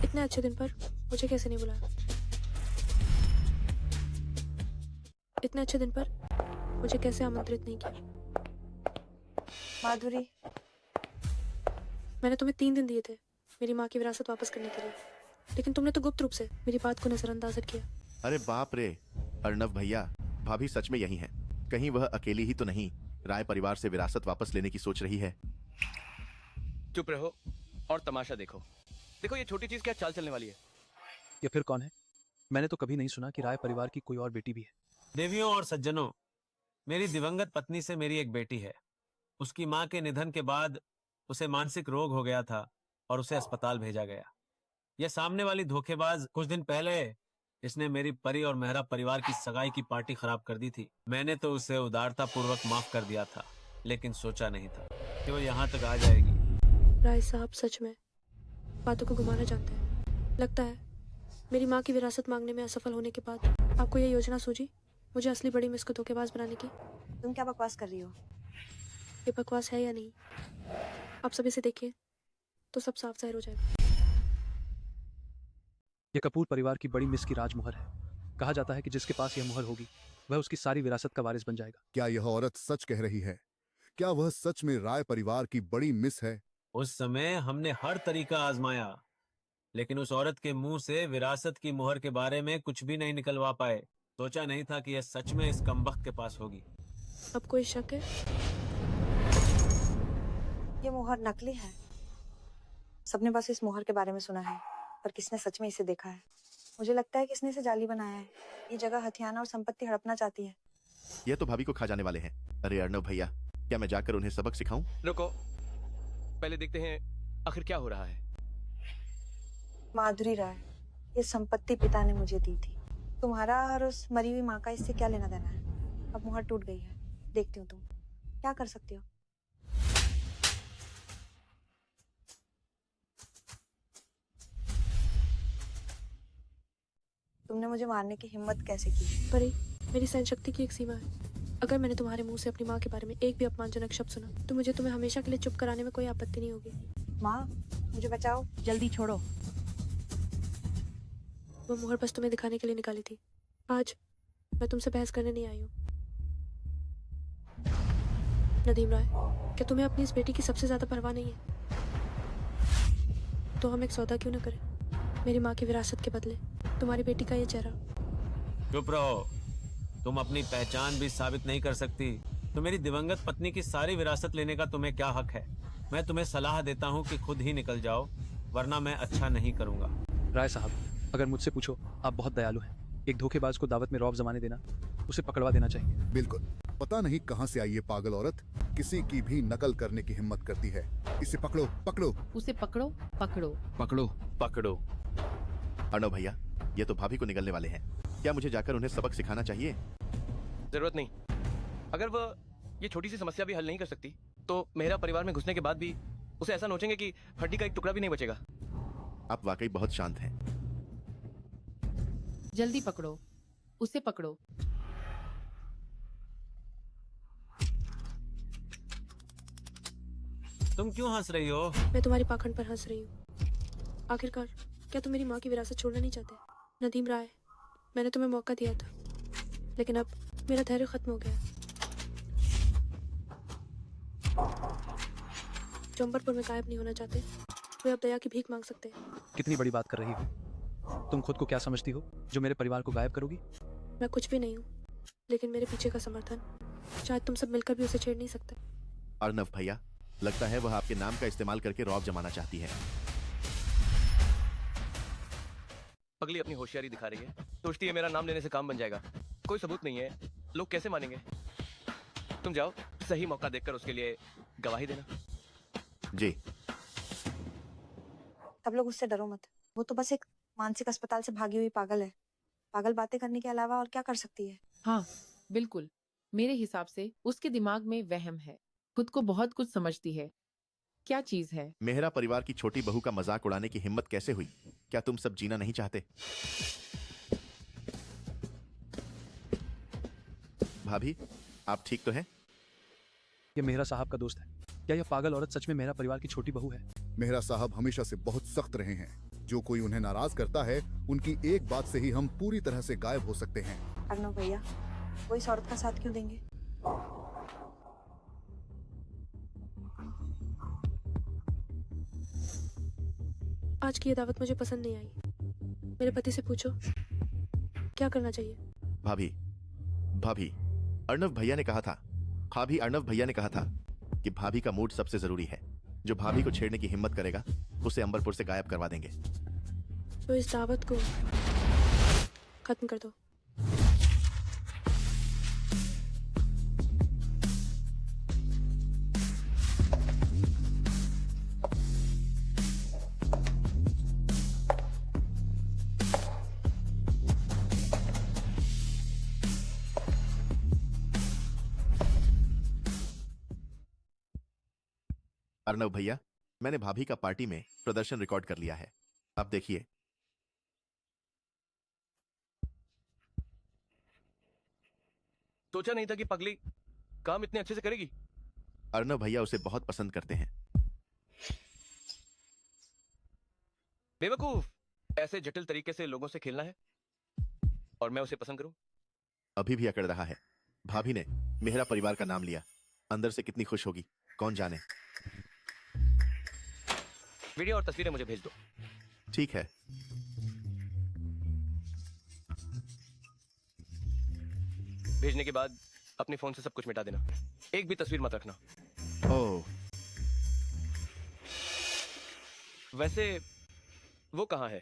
इतने अच्छे दिन पर मुझे कैसे नहीं बुलाया? इतने अच्छे दिन पर मुझे कैसे आमंत्रित नहीं किया? माधुरी, मैंने तुम्हें 3 दिन दिए थे मेरी माँ की विरासत वापस करने के लिए, लेकिन तुमने तो गुप्त रूप से मेरी बात को नजरअंदाज किया। अरे बाप रे, अर्णव भैया, भाभी सच में यही हैं। कहीं वह अकेली ही तो नहीं राय परिवार से विरासत वापस लेने की सोच रही है? चुप रहो और तमाशा देखो। देखो ये छोटी चीज क्या चाल चलने वाली है। ये फिर कौन है? मैंने तो कभी नहीं सुना कि राय परिवार की कोई और बेटी भी है। देवियों और सज्जनों, मेरी दिवंगत पत्नी से मेरी एक बेटी है। उसकी मां के निधन के बाद उसे मानसिक रोग हो गया था और उसे अस्पताल भेजा गया। यह सामने वाली धोखेबाज कुछ दिन पहले इसने मेरी परी और मेहरा परिवार की सगाई की पार्टी खराब कर दी थी। मैंने तो उसे उदारता पूर्वक माफ कर दिया था, लेकिन सोचा नहीं था कि वो यहाँ तक आ जाएगी। राय साहब सच में बातों को घुमाना जानते हैं। लगता है मेरी माँ की विरासत मांगने में असफल होने के बाद आपको यह योजना सूझी मुझे असली बड़ी मिस को धोखेबाज बनाने की। तुम क्या बकवास कर रही हो? ये बकवास है या नहीं, आप सब इसे देखिए तो सब साफ जाहिर हो जाएगा। यह कपूर परिवार की बड़ी मिस की राजमुहर है। कहा जाता है कि जिसके पास यह मुहर होगी वह उसकी सारी विरासत का वारिस बन जाएगा। क्या यह औरत सच कह रही है? क्या वह सच में राय परिवार की बड़ी मिस है? उस समय हमने हर तरीका आजमाया, लेकिन उस औरत के मुंह से विरासत की मुहर के बारे में कुछ भी नहीं निकलवा पाए। सोचा नहीं था कि यह सच में इस कमबख्त के पास होगी। अब कोई शक है? ये मोहर नकली है। सबने बस इस मोहर के बारे में सुना है, पर किसने सच में इसे देखा है? मुझे लगता है कि इसने इसे जाली बनाया है। ये जगह हथियाना और संपत्ति हड़पना चाहती है। यह तो भाभी को खा जाने वाले हैं। अरे अर्णव भैया, क्या मैं जाकर उन्हें सबक सिखाऊं? रुको, पहले देखते हैं आखिर क्या हो रहा है। माधुरी राय, ये संपत्ति पिता ने मुझे दी थी। तुम्हारा और उस मरी हुई माँ का इससे क्या लेना देना है? अब मुहर टूट गई है। देखती हूँ तुम क्या कर सकती हो। तुमने मुझे मारने की हिम्मत कैसे की? परी, मेरी सहन शक्ति की एक सीमा है। अगर मैंने तुम्हारे मुंह से अपनी माँ के बारे में एक भी अपमानजनक शब्द सुना तो मुझे तुम्हें हमेशा के लिए चुप कराने में कोई आपत्ति नहीं होगी। माँ, मुझे बचाओ। जल्दी छोड़ो। वो मुहर बस तुम्हें दिखाने के लिए निकाली थी। आज मैं तुमसे बहस करने नहीं आई हूँ। नदीम राय, क्या तुम्हें अपनी इस बेटी की सबसे ज्यादा परवाह नहीं है? तो हम एक सौदा क्यों न करें? मेरी माँ की विरासत के बदले तुम्हारी बेटी का ये चेहरा। चुप रहो। तुम अपनी पहचान भी साबित नहीं कर सकती तो मेरी दिवंगत पत्नी की सारी विरासत लेने का तुम्हें क्या हक है? मैं तुम्हें सलाह देता हूँ कि खुद ही निकल जाओ, वरना मैं अच्छा नहीं करूँगा। राय साहब, अगर मुझसे पूछो, आप बहुत दयालु हैं। एक धोखेबाज को दावत में रौब जमाने देना, उसे पकड़वा देना चाहिए। बिल्कुल। पता नहीं कहाँ से आई ये पागल औरत, किसी की भी नकल करने की हिम्मत करती है। इसे पकड़ो, पकड़ो। उसे पकड़ो, पकड़ो, पकड़ो, पकड़ो। अर्णव भैया, ये तो भाभी को निगलने वाले हैं। क्या मुझे जाकर उन्हें सबक सिखाना चाहिए? जरूरत नहीं। अगर वह ये छोटी सी समस्या भी हल नहीं कर सकती तो मेरा परिवार में घुसने के बाद भी उसे ऐसा नोचेंगे कि हड्डी का एक टुकड़ा भी नहीं बचेगा। आप वाकई बहुत शांत हैं। जल्दी पकड़ो, उसे पकड़ो। तुम क्यों हंस रही हो? मैं तुम्हारी पाखंड पर हंस रही हूँ। आखिरकार क्या तुम मेरी माँ की विरासत छोड़ना नहीं चाहते? नदीम राय, मैंने तुम्हें मौका दिया था, लेकिन अब मेरा धैर्य खत्म हो गया। जो अंबरपुर में गायब नहीं होना चाहते, वे अब दया की भीख मांग सकते हैं। कितनी बड़ी बात कर रही हो? तुम खुद को क्या समझती हो जो मेरे परिवार को गायब करोगी? मैं कुछ भी नहीं हूँ, लेकिन मेरे पीछे का समर्थन शायद तुम सब मिलकर भी उसे छेड़ नहीं सकते। अर्नव भैया, लगता है वह आपके नाम का इस्तेमाल करके रौब जमाना चाहती है। पगली अपनी होशियारी दिखा रही है, सोचती है मेरा नाम लेने से काम बन जाएगा। कोई सबूत नहीं है, लोग कैसे मानेंगे? तुम जाओ, सही मौका देखकर उसके लिए गवाही देना। जी। सब लोग उससे डरो मत, वो तो बस एक मानसिक अस्पताल से भागी हुई पागल है। पागल बातें करने के अलावा और क्या कर सकती है? हाँ बिल्कुल, मेरे हिसाब से उसके दिमाग में वहम है, खुद को बहुत कुछ समझती है। क्या चीज है? मेहरा परिवार की छोटी बहू का मजाक उड़ाने की हिम्मत कैसे हुई? क्या तुम सब जीना नहीं चाहते? भाभी, आप ठीक तो हैं? ये मेहरा साहब का दोस्त है। क्या यह पागल औरत सच में मेहरा परिवार की छोटी बहू है? मेहरा साहब हमेशा से बहुत सख्त रहे हैं। जो कोई उन्हें नाराज करता है, उनकी एक बात से ही हम पूरी तरह से गायब हो सकते हैं। अर्नव भैया, वो इस औरत का साथ क्यों देंगे? आज की ये दावत मुझे पसंद नहीं आई। मेरे पति से पूछो क्या करना चाहिए। भाभी, भाभी, अर्नव भैया ने कहा था, अर्नव भैया ने कहा था कि भाभी का मूड सबसे जरूरी है। जो भाभी को छेड़ने की हिम्मत करेगा, उसे अंबरपुर से गायब करवा देंगे। तो इस दावत को खत्म कर दो। अर्नव भैया, मैंने भाभी का पार्टी में प्रदर्शन रिकॉर्ड कर लिया है, आप देखिए। सोचा नहीं था कि पगली काम इतने अच्छे से करेगी। अर्नव भैया उसे बहुत पसंद करते हैं। बेवकूफ, ऐसे जटिल तरीके से लोगों से खेलना है और मैं उसे पसंद करूं? अभी भी अकड़ रहा है। भाभी ने मेहरा परिवार का नाम लिया, अंदर से कितनी खुश होगी कौन जाने। वीडियो और तस्वीरें मुझे भेज दो। ठीक है। भेजने के बाद अपने फोन से सब कुछ मिटा देना, एक भी तस्वीर मत रखना। ओह, वैसे वो कहाँ है?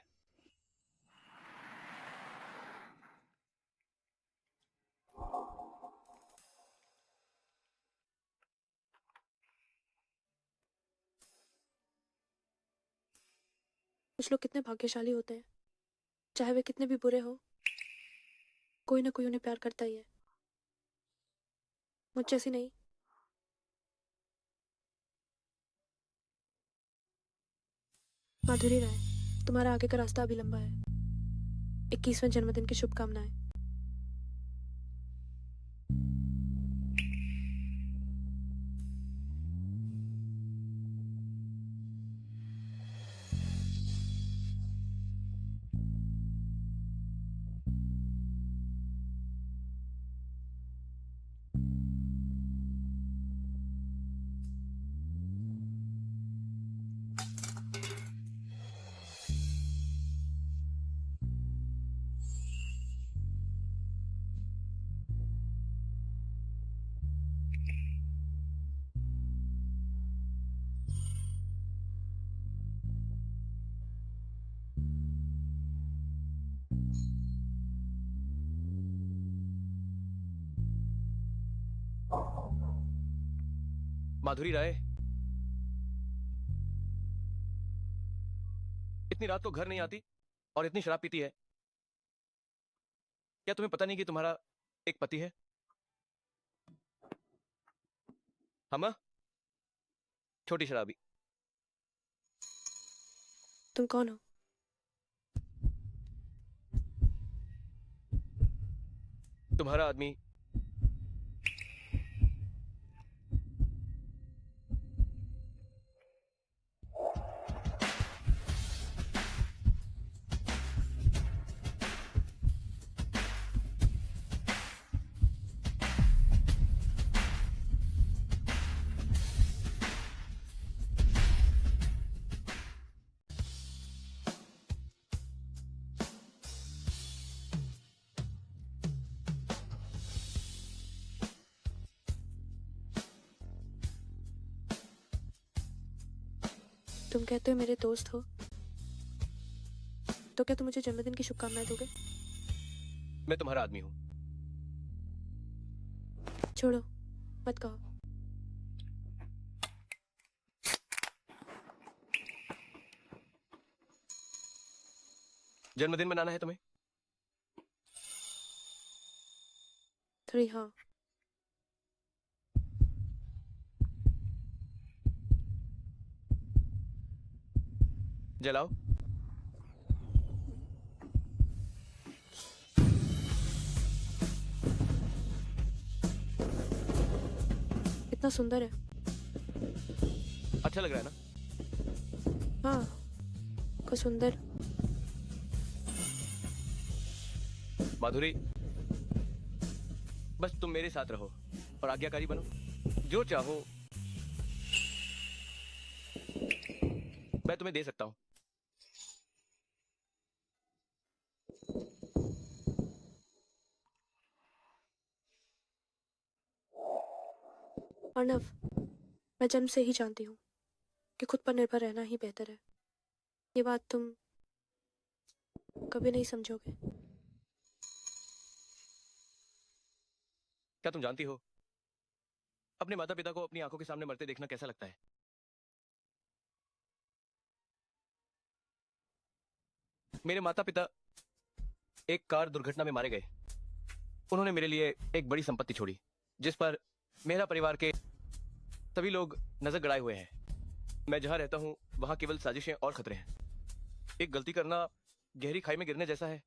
कुछ लोग कितने भाग्यशाली होते हैं, चाहे वे कितने भी बुरे हो, कोई ना कोई उन्हें प्यार करता ही है। मुझ जैसी नहीं। माधुरी राय, तुम्हारा आगे का रास्ता अभी लंबा है। 21वें जन्मदिन की शुभकामनाएं। माधुरी राय, इतनी रात को घर नहीं आती और इतनी शराब पीती है। क्या तुम्हें पता नहीं कि तुम्हारा एक पति है? हम छोटी शराबी। तुम कौन हो? तुम्हारा आदमी तुम कहते हो मेरे दोस्त हो, तो क्या तुम मुझे जन्मदिन की शुभकामनाएं दोगे? मैं तुम्हारा आदमी हूँ। छोड़ो, मत कहो। जन्मदिन मनाना है तुम्हें? थोड़ी हाँ। जलाओ। इतना सुंदर है। अच्छा लग रहा है ना? हाँ, को सुंदर। माधुरी, बस तुम मेरे साथ रहो और आज्ञाकारी बनो। जो चाहो मैं तुम्हें दे सकता हूं। अर्णव, मैं जन्म से ही जानती हूँ कि खुद पर निर्भर रहना ही बेहतर है। ये बात तुम कभी नहीं समझोगे। क्या तुम जानती हो अपने माता पिता को अपनी आंखों के सामने मरते देखना कैसा लगता है? मेरे माता पिता एक कार दुर्घटना में मारे गए। उन्होंने मेरे लिए एक बड़ी संपत्ति छोड़ी जिस पर मेरा परिवार के सभी लोग नजर गड़ाए हुए हैं। मैं जहां रहता हूं वहां केवल साजिशें और खतरे हैं। एक गलती करना गहरी खाई में गिरने जैसा है।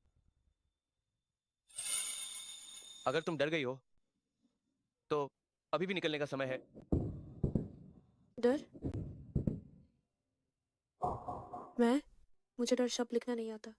अगर तुम डर गई हो तो अभी भी निकलने का समय है। डर? मुझे डर शब्द लिखना नहीं आता।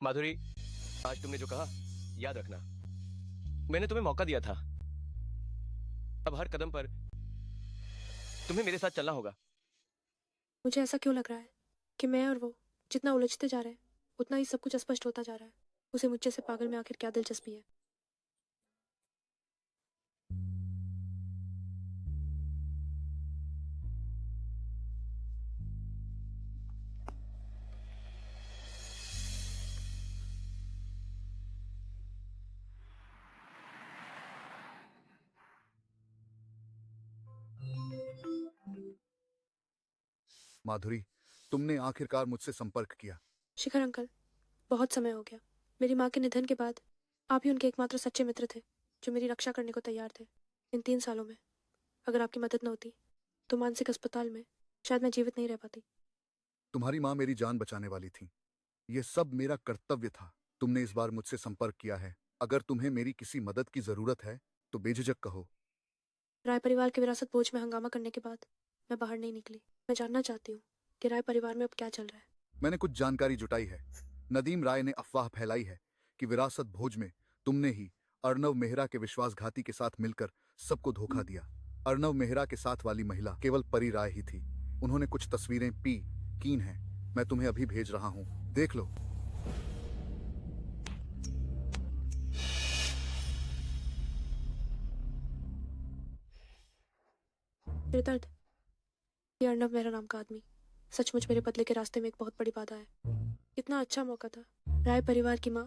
माधुरी, आज तुमने जो कहा याद रखना। मैंने तुम्हें मौका दिया था। अब हर कदम पर तुम्हें मेरे साथ चलना होगा। मुझे ऐसा क्यों लग रहा है कि मैं और वो जितना उलझते जा रहे हैं उतना ही सब कुछ अस्पष्ट होता जा रहा है। उसे मुझ जैसे पागल में आखिर क्या दिलचस्पी है? माधुरी, तुमने आखिरकार मुझसे संपर्क किया। शिखर अंकल, बहुत समय हो गया। मेरी माँ के निधन के बाद आप ही उनके एकमात्र सच्चे मित्र थे जो मेरी रक्षा करने को तैयार थे। इन 3 सालों में अगर आपकी मदद न होती तो मानसिक अस्पताल में शायद मैं जीवित नहीं रह पाती। तुम्हारी माँ मेरी जान बचाने वाली थी। ये सब मेरा कर्तव्य था। तुमने इस बार मुझसे संपर्क किया है। अगर तुम्हें मेरी किसी मदद की जरूरत है तो बेझिझक कहो। राय परिवार के विरासत भोज में हंगामा करने के बाद मैं बाहर नहीं निकली। मैं जानना चाहती हूँ कि राय परिवार में अब क्या चल रहा है। मैंने कुछ जानकारी जुटाई है। नदीम राय ने अफवाह फैलाई है कि विरासत भोज में तुमने ही अर्णव मेहरा के विश्वासघाती के साथ मिलकर सबको धोखा दिया। अर्णव मेहरा के साथ वाली महिला केवल परी राय ही थी। उन्होंने कुछ तस्वीरें कीन हैं। मैं तुम्हें अभी भेज रहा हूँ, देख लो। मेरे दर्द, ये अर्णव मेहरा नाम का आदमी सचमुच मेरे बदले के रास्ते में एक बहुत बड़ी बाधा है। कितना अच्छा मौका था राय परिवार की माँ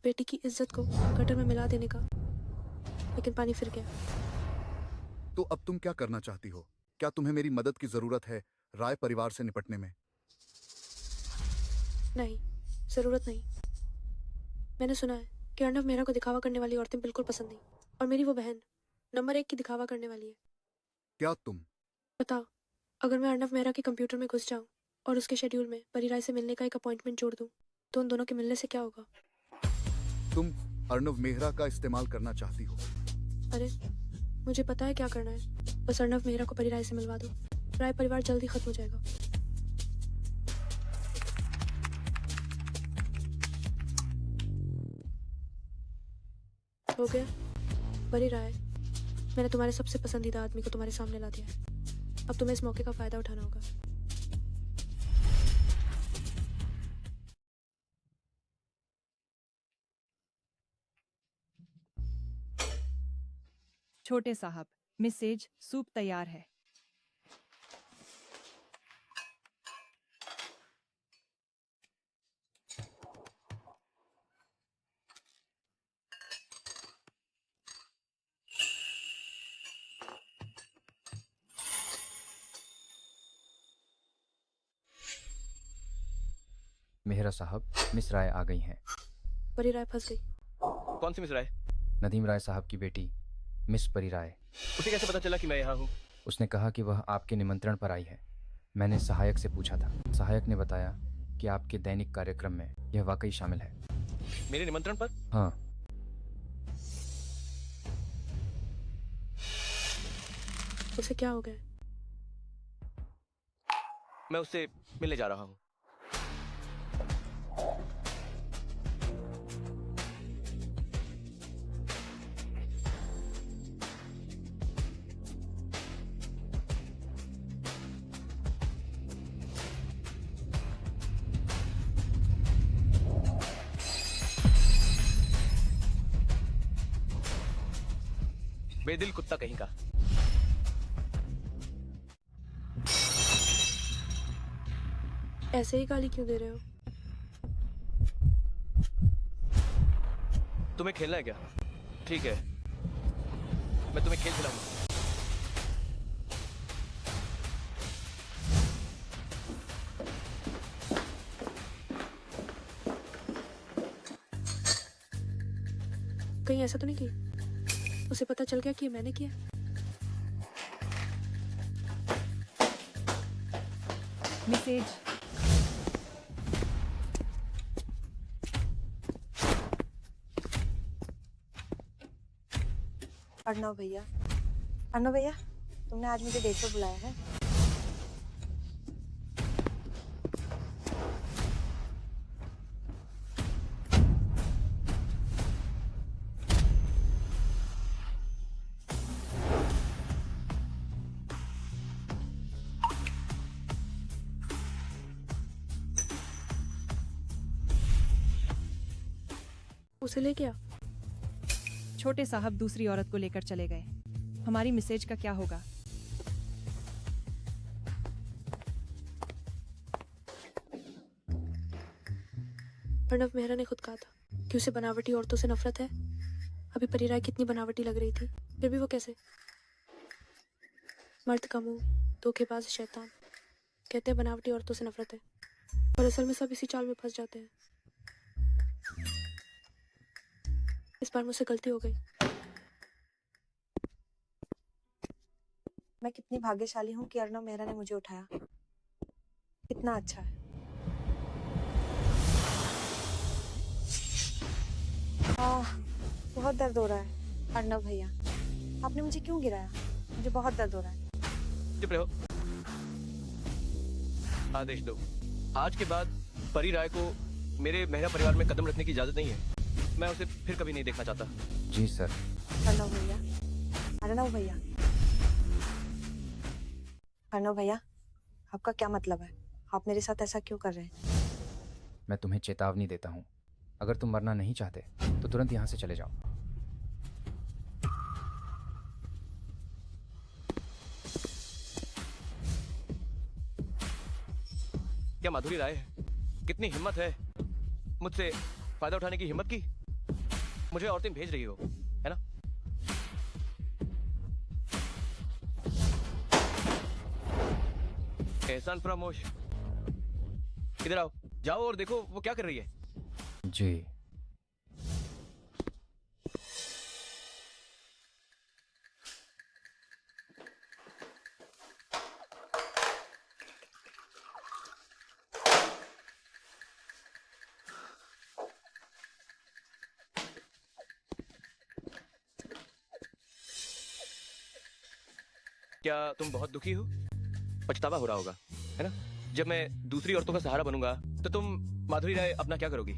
बेटी की इज्जत को गटर में मिला देने का, लेकिन पानी फिर गया। तो अब तुम क्या करना चाहती हो? क्या तुम्हें मेरी मदद की जरूरत है राय परिवार से निपटने में? नहीं, जरूरत नहीं। मैंने सुना है कि अर्णव मेहरा को दिखावा करने वाली औरतें बिल्कुल पसंद नहीं, और मेरी वो बहन नंबर 1 की दिखावा करने वाली है। क्या तुम? बताओ, अगर मैं अर्णव मेहरा के कंप्यूटर में घुस जाऊं और उसके शेड्यूल में परी राय से मिलने का एक अपॉइंटमेंट जोड़ दूं, तो उन दोनों के मिलने से क्या होगा? तुम अर्णव मेहरा का इस्तेमाल करना चाहती हो? अरे, मुझे पता है क्या करना है, बस अर्नव मेहरा को परी राय से मिलवा दो। राय परिवार जल्दी खत्म हो जाएगा। हो गया परी राय, मैंने तुम्हारे सबसे पसंदीदा आदमी को तुम्हारे सामने ला दिया है। अब तुम्हें इस मौके का फायदा उठाना होगा। छोटे साहब, मिसेज सूप तैयार है। मेहरा साहब, मिस राय आ गई हैं। परी राय फंस गई। कौन सी मिस राय? नदीम राय साहब की बेटी मिस परी राय। उसे कैसे पता चला कि मैं यहाँ हूँ? उसने कहा कि वह आपके निमंत्रण पर आई है। मैंने सहायक से पूछा था, सहायक ने बताया कि आपके दैनिक कार्यक्रम में यह वाकई शामिल है। मेरे निमंत्रण पर? हाँ। उसे क्या हो गया? मैं उससे मिलने जा रहा हूँ। बेदिल कुत्ता कहीं का। ऐसे ही गाली क्यों दे रहे हो? तुम्हें खेलना है क्या? ठीक है, मैं तुम्हें खेल खिलाऊंगा। कहीं ऐसा तो नहीं की उसे पता चल गया कि मैंने किया? मिसेज अर्णव भैया, अर्णव भैया, तुमने आज मुझे डेट पर बुलाया है? उसे ले गया? छोटे साहब दूसरी औरत को लेकर चले गए। हमारी मिसेज का क्या होगा? अर्णव मेहरा ने खुद कहा था कि उसे बनावटी औरतों से नफरत है। अभी परी राय कितनी बनावटी लग रही थी, फिर भी वो कैसे? मर्द का मुंह, धोखेबाज शैतान। कहते हैं बनावटी औरतों से नफरत है, और असल में सब इसी चाल में फंस जाते हैं। इस बार मुझसे गलती हो गई। मैं कितनी भाग्यशाली हूँ कि अर्णव मेहरा ने मुझे उठाया। कितना अच्छा है। बहुत दर्द हो रहा है अर्णव भैया। आपने मुझे क्यों गिराया? मुझे बहुत दर्द हो रहा है। चुप रहो। आदेश दो। आज के बाद परी राय को मेरे मेहरा परिवार में कदम रखने की इजाजत नहीं है। मैं उसे फिर कभी नहीं देखना चाहता। जी सर। अर्णव भैया, अर्णव भैया, अर्णव भैया, आपका क्या मतलब है? आप मेरे साथ ऐसा क्यों कर रहे हैं? मैं तुम्हें चेतावनी देता हूँ, अगर तुम मरना नहीं चाहते तो तुरंत यहाँ से चले जाओ। क्या माधुरी राय है? कितनी हिम्मत है मुझसे फायदा उठाने की हिम्मत की? मुझे औरतें भेज रही हो, है ना? एहसान फरामोश, इधर आओ। जाओ और देखो वो क्या कर रही है। जी। क्या तुम बहुत दुखी हो? पछतावा हो रहा होगा, है ना? जब मैं दूसरी औरतों का सहारा बनूंगा तो तुम माधुरी राय अपना क्या करोगी?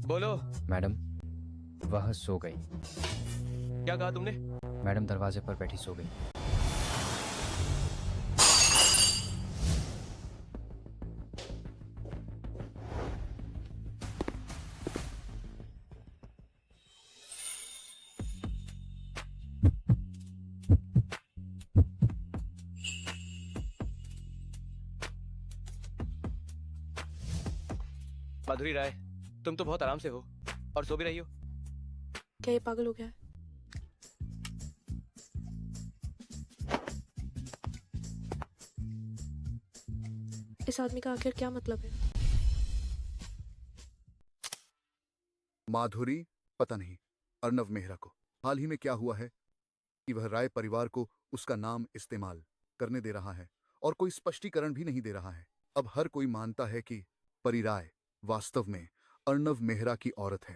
बोलो। मैडम, वह सो गई। क्या कहा तुमने? मैडम दरवाजे पर बैठी सो गई। माधुरी राय, तुम तो बहुत आराम से हो और सो भी रही हो। क्या ये पागल हो गया है? इस आदमी का आखिर क्या मतलब है? माधुरी, पता नहीं अर्नव मेहरा को हाल ही में क्या हुआ है कि वह राय परिवार को उसका नाम इस्तेमाल करने दे रहा है और कोई स्पष्टीकरण भी नहीं दे रहा है। अब हर कोई मानता है कि परी राय वास्तव में अर्नव मेहरा की औरत है।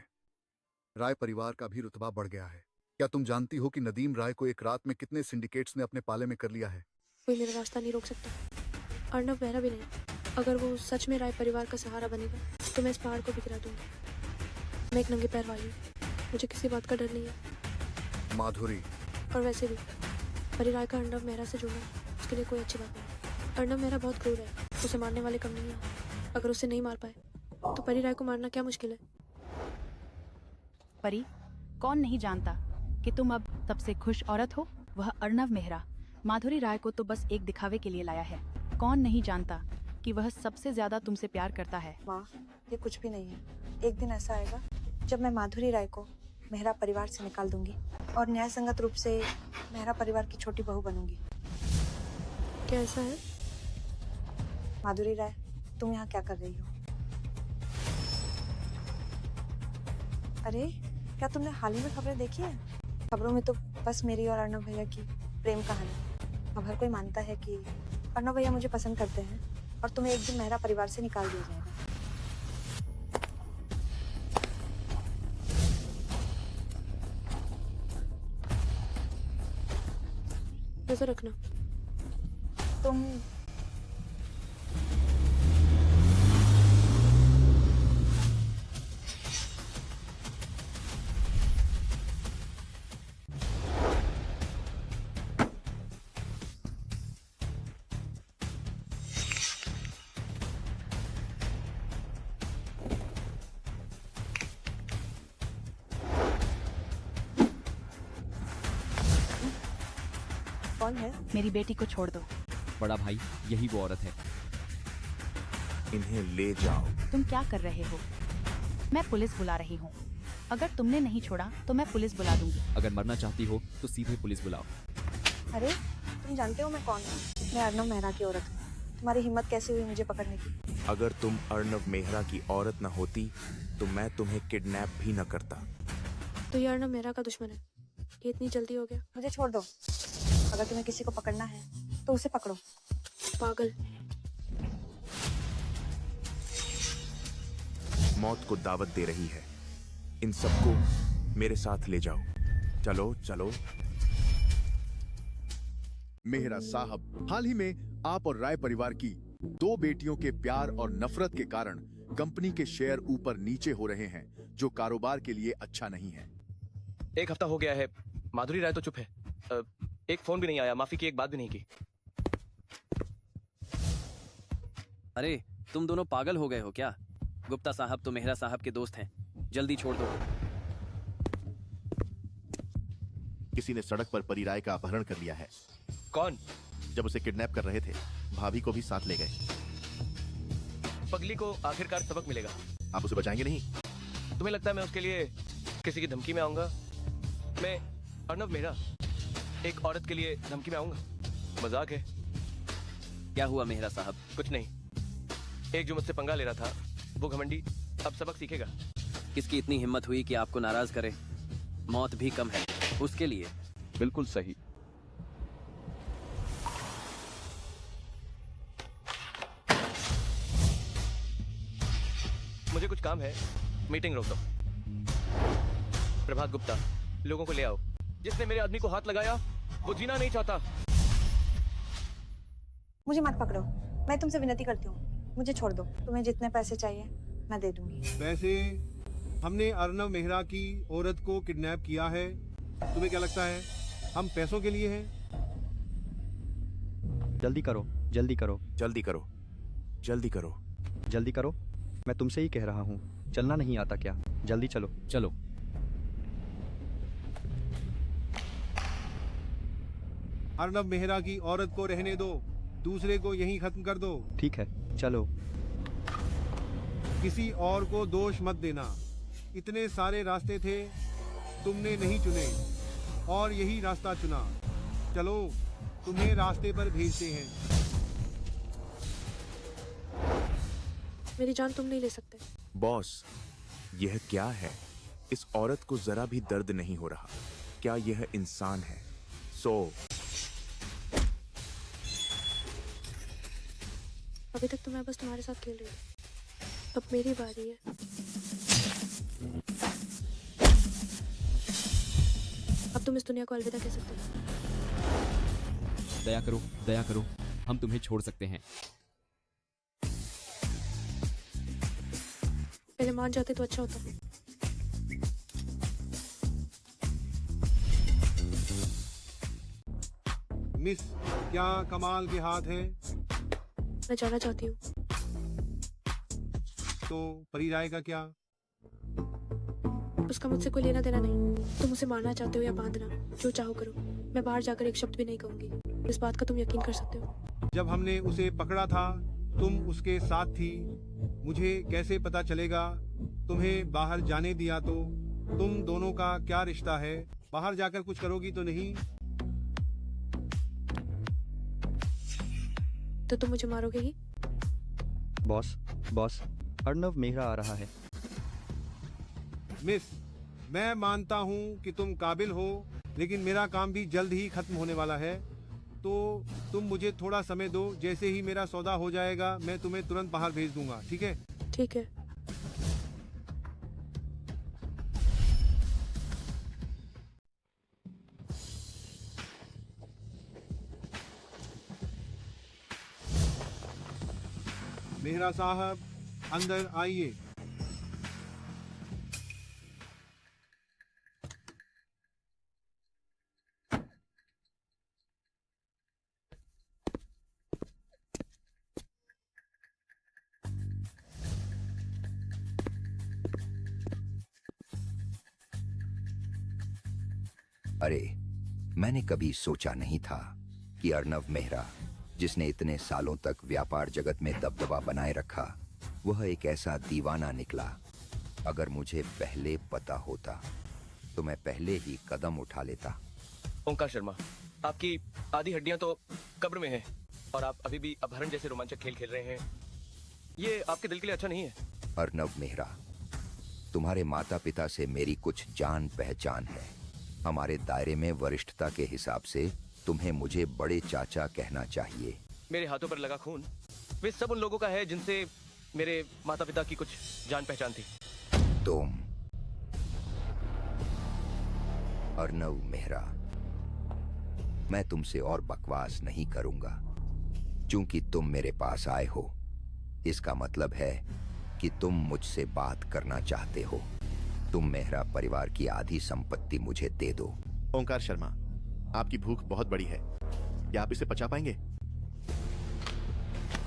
राय परिवार का भी रुतबा बढ़ गया है। क्या तुम जानती हो कि नदीम राय को एक रात में कितने सिंडिकेट्स ने अपने पाले में कर लिया है? कोई मेरा रास्ता नहीं रोक सकता, अर्नव मेहरा भी नहीं। अगर वो सच में राय परिवार का सहारा बनेगा तो मैं इस पहाड़ को भी गिरा दूंगी। मैं एक नंगे पैर वाली हूँ, मुझे किसी बात का डर नहीं है। माधुरी, और वैसे भी परी राय का अर्नव मेहरा से जुड़ना उसके लिए कोई अच्छी बात नहीं। अर्नव मेहरा बहुत क्रूर है, उसे मारने वाले कम नहीं है। अगर उसे नहीं मार पाए तो परी राय को मारना क्या मुश्किल है? परी, कौन नहीं जानता कि तुम अब सबसे खुश औरत हो? वह अर्नव मेहरा माधुरी राय को तो बस एक दिखावे के लिए लाया है। कौन नहीं जानता कि वह सबसे ज्यादा तुमसे प्यार करता है? माँ, ये कुछ भी नहीं है। एक दिन ऐसा आएगा जब मैं माधुरी राय को मेहरा परिवार से निकाल दूंगी और न्याय संगत रूप से मेहरा परिवार की छोटी बहू बनूंगी। क्या ऐसा है? माधुरी राय, तुम यहाँ क्या कर रही हो? अरे, क्या तुमने हाल ही में खबरें देखी है? खबरों में तो बस मेरी और अर्नव भैया की प्रेम कहानी। अब हर कोई मानता है कि अर्नव भैया मुझे पसंद करते हैं और तुम्हें एक दिन मेहरा परिवार से निकाल दिया जाएगा। नजर रखना। तुम कौन है? मेरी बेटी को छोड़ दो। बड़ा भाई, यही वो औरत है। इन्हें ले जाओ। तुम क्या कर रहे हो? मैं पुलिस बुला रही हूँ। अगर तुमने नहीं छोड़ा तो मैं पुलिस बुला दूंगी। अगर मरना चाहती हो तो सीधे पुलिस बुलाओ। अरे, तुम जानते हो मैं कौन हूँ? मैं अर्नव मेहरा की औरत हूँ। तुम्हारी हिम्मत कैसे हुई मुझे पकड़ने की? अगर तुम अर्नव मेहरा की औरत न होती तो मैं तुम्हें किडनैप भी न करता। तो ये अर्नव मेहरा का दुश्मन है। ये इतनी जल्दी हो गया? मुझे छोड़ दो। अगर तुम्हें किसी को पकड़ना है तो उसे पकड़ो। पागल। मौत को दावत दे रही है। इन सबको मेरे साथ ले जाओ। चलो चलो। मेहरा साहब, हाल ही में आप और राय परिवार की 2 बेटियों के प्यार और नफरत के कारण कंपनी के शेयर ऊपर नीचे हो रहे हैं, जो कारोबार के लिए अच्छा नहीं है। 1 हफ्ता हो गया है, माधुरी राय तो चुप है। एक फोन भी नहीं आया, माफी की एक बात भी नहीं की। अरे, तुम दोनों पागल हो गए हो क्या? गुप्ता साहब तो मेहरा साहब के दोस्त हैं। जल्दी छोड़ दो। किसी ने सड़क पर परी राय का अपहरण कर लिया है। कौन? जब उसे किडनैप कर रहे थे, भाभी को भी साथ ले गए। पगली को आखिरकार सबक मिलेगा। आप उसे बचाएंगे नहीं? तुम्हें लगता है मैं उसके लिए किसी की धमकी में आऊंगा? मैं अर्नव मेहरा एक औरत के लिए धमकी में आऊंगा? मजाक है। क्या हुआ मेहरा साहब? कुछ नहीं। एक जो मुझसे पंगा ले रहा था, वो घमंडी अब सबक सीखेगा। किसकी इतनी हिम्मत हुई कि आपको नाराज करे? मौत भी कम है उसके लिए। बिल्कुल सही। मुझे कुछ काम है, मीटिंग रोक दो। प्रभात गुप्ता, लोगों को ले आओ। जिसने मेरे आदमी को हाथ लगाया वो जीना नहीं चाहता। मुझे मत पकड़ो, मैं तुमसे विनती करती हूँ, मुझे छोड़ दो। तुम्हें जितने पैसे चाहिए मैं दे दूंगी। वैसे हमने अर्नव मेहरा की औरत को किडनैप किया है, तुम्हें क्या लगता है हम पैसों के लिए हैं? जल्दी करो, जल्दी करो, जल्दी करो, जल्दी करो, जल्दी करो। मैं तुमसे ही कह रहा हूँ, चलना नहीं आता क्या? जल्दी चलो। चलो। अर्नव मेहरा की औरत को रहने दो, दूसरे को यहीं खत्म कर दो। ठीक है, चलो। किसी और को दोष मत देना। इतने सारे रास्ते थे, तुमने नहीं चुने और यही रास्ता चुना। चलो, तुम्हें रास्ते पर भेजते हैं। मेरी जान तुम नहीं ले सकते। बॉस, यह क्या है? इस औरत को जरा भी दर्द नहीं हो रहा। क्या यह इंसान है? अभी तक तो मैं बस तुम्हारे साथ खेल रही हूँ, अब मेरी बारी है। अब तुम इस दुनिया को अलविदा कह सकते हो। दया करो, दया करो, हम तुम्हें छोड़ सकते हैं। पहले मान जाते तो अच्छा होता। मिस, क्या कमाल के हाथ हैं? मैं जाना चाहती हूँ। तो परी राय का क्या? उसका मुझसे कोई लेना देना नहीं। तुम उसे मारना चाहते हो या बांधना, जो चाहो करो। मैं बाहर जाकर एक शब्द भी नहीं कहूंगी। इस बात का तुम यकीन कर सकते हो। जब हमने उसे पकड़ा था, तुम उसके साथ थी। मुझे कैसे पता चलेगा? तुम्हें बाहर जाने दिया तो? तुम दोनों का क्या रिश्ता है? बाहर जाकर कुछ करोगी तो नहीं? तो तुम मुझे मारोगे ही? बॉस, बॉस, अर्नव मेहरा आ रहा है। मिस, मैं मानता हूँ कि तुम काबिल हो, लेकिन मेरा काम भी जल्द ही खत्म होने वाला है। तो तुम मुझे थोड़ा समय दो। जैसे ही मेरा सौदा हो जाएगा, मैं तुम्हें तुरंत बाहर भेज दूंगा। ठीक है? ठीक है। मेहरा साहब, अंदर आइए। अरे, मैंने कभी सोचा नहीं था कि अर्नव मेहरा, जिसने इतने सालों तक व्यापार जगत में दबदबा बनाए रखा, वह एक ऐसा दीवाना निकला। अगर मुझे पहले पता होता तो मैं पहले ही कदम उठा लेता। ओंकार शर्मा, आपकी आधी हड्डियां तो कब्र में हैं और आप अभी भी अपहरण जैसे रोमांचक खेल खेल रहे हैं। ये आपके दिल के लिए अच्छा नहीं है। अर्नव मेहरा, तुम्हारे माता पिता से मेरी कुछ जान पहचान है। हमारे दायरे में वरिष्ठता के हिसाब से तुम्हें मुझे बड़े चाचा कहना चाहिए। मेरे हाथों पर लगा खून वे सब उन लोगों का है जिनसे मेरे माता पिता की कुछ जान पहचान थी। तुम अर्नव मेहरा, मैं तुमसे और बकवास नहीं करूंगा। चूंकि तुम मेरे पास आए हो, इसका मतलब है कि तुम मुझसे बात करना चाहते हो। तुम मेहरा परिवार की आधी संपत्ति मुझे दे दो। ओंकार शर्मा, आपकी भूख बहुत बड़ी है, क्या आप इसे पचा पाएंगे?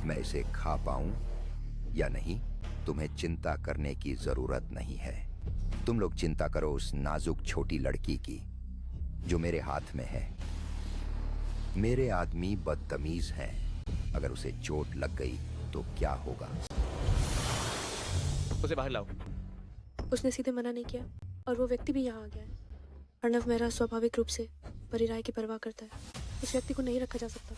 मैं इसे खा पाऊं या नहीं, तुम्हें चिंता करने की जरूरत नहीं है। तुम लोग चिंता करो उस नाजुक छोटी लड़की की जो मेरे हाथ में है। मेरे आदमी बदतमीज हैं, अगर उसे चोट लग गई तो क्या होगा? उसे बाहर लाओ। उसने सीधे मना नहीं किया और वो व्यक्ति भी यहाँ आ गया है। अर्नव मेहरा स्वाभाविक रूप से परी राय की परवाह करता है। उस व्यक्ति को नहीं रखा जा सकता।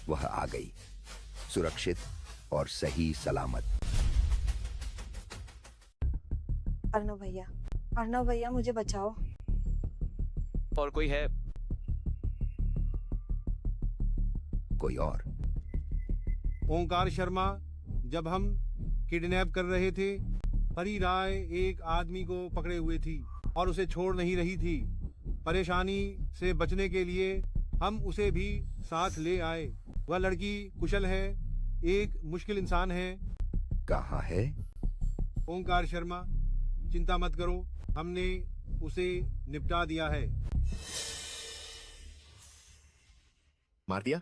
वह आ गई, सुरक्षित और सही सलामत। अर्नव भैया, मुझे बचाओ। और कोई है? कोई और? ओंकार शर्मा, जब हम किडनैप कर रहे थे परी राय एक आदमी को पकड़े हुए थी और उसे छोड़ नहीं रही थी। परेशानी से बचने के लिए हम उसे भी साथ ले आए। वह लड़की कुशल है, एक मुश्किल इंसान है। कहाँ है? ओंकार शर्मा, चिंता मत करो, हमने उसे निपटा दिया है। मार दिया?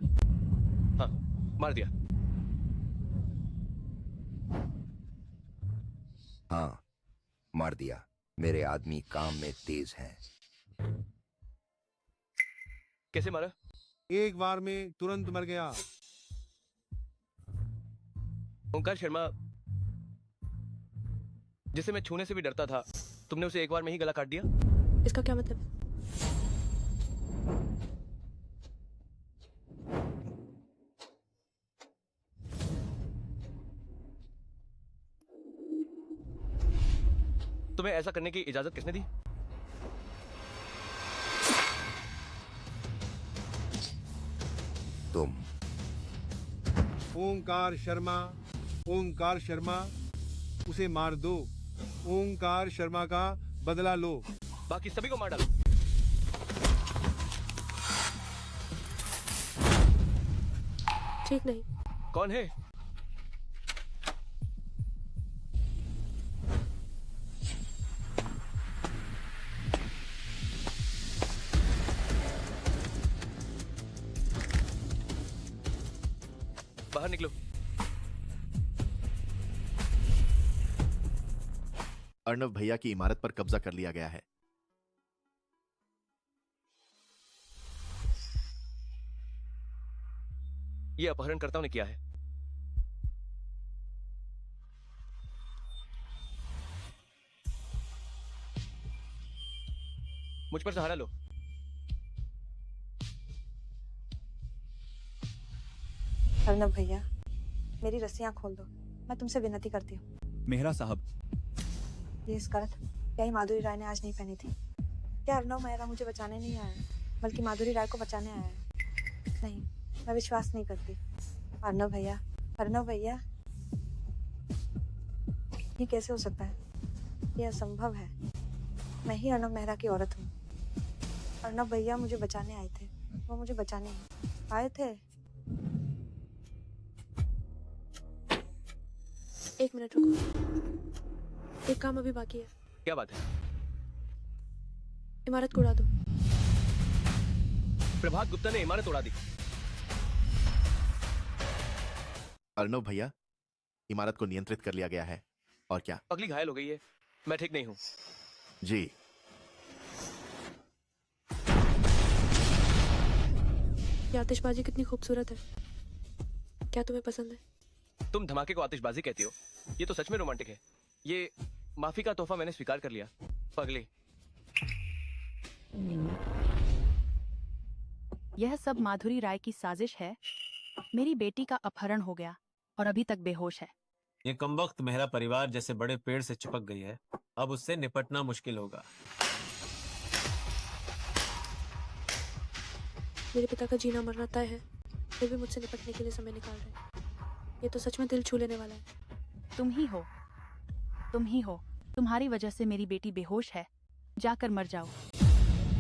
हाँ, मार दिया। हाँ, मार दिया। मेरे आदमी काम में तेज हैं। कैसे मारा? एक बार में तुरंत मर गया। ओंकार शर्मा, जिसे मैं छूने से भी डरता था, तुमने उसे एक बार में ही गला काट दिया। इसका क्या मतलब? तुम्हें ऐसा करने की इजाजत किसने दी? तुम। ओंकार शर्मा, ओंकार शर्मा, उसे मार दो। ओंकार शर्मा का बदला लो। बाकी सभी को मार डालो। ठीक नहीं। कौन है? बाहर निकलो। अर्णव भैया की इमारत पर कब्जा कर लिया गया है। ये अपहरणकर्ताओं ने किया है। मुझ पर सहारा लो। अर्णव भैया, मेरी रस्सियां खोल दो। मैं तुमसे विनती करती हूँ। मेहरा साहब, ये स्कर्ट क्या ही माधुरी राय ने आज नहीं पहनी थी? क्या अर्णव मेहरा मुझे बचाने नहीं आया, बल्कि माधुरी राय को बचाने आया है? नहीं, मैं विश्वास नहीं करती। अर्णव भैया, अर्णव भैया, ये कैसे हो सकता है? ये असंभव है। मैं ही अर्णव मेहरा की औरत हूँ। अर्णव भैया मुझे बचाने आए थे। वो मुझे बचाने आए थे। एक मिनट रुको, एक काम अभी बाकी है। क्या बात है? इमारत को उड़ा दो। प्रभात गुप्ता ने इमारत उड़ा दी। अर्णव भैया, इमारत को नियंत्रित कर लिया गया है। और क्या? अगली घायल हो गई है। मैं ठीक नहीं हूँ। जी। ये आतिशबाजी कितनी खूबसूरत है। क्या तुम्हें पसंद है? तुम धमाके को आतिशबाजी कहती हो? ये तो सच में रोमांटिक है। ये माफी का तोहफा मैंने स्वीकार कर लिया। पगली। यह सब माधुरी राय की साजिश है। मेरी बेटी का अपहरण हो गया और अभी तक बेहोश है। ये कमबख्त मेहरा परिवार जैसे बड़े पेड़ से चिपक गई है। अब उससे निपटना मुश्किल होगा। मेरे पिता का जीना मरना तय है, फिर भी मुझसे निपटने के लिए समय निकाल रहे हैं। ये तो सच में दिल छू लेने वाला है। तुम ही हो, तुम ही हो। तुम्हारी वजह से मेरी बेटी बेहोश है। जाकर मर जाओ।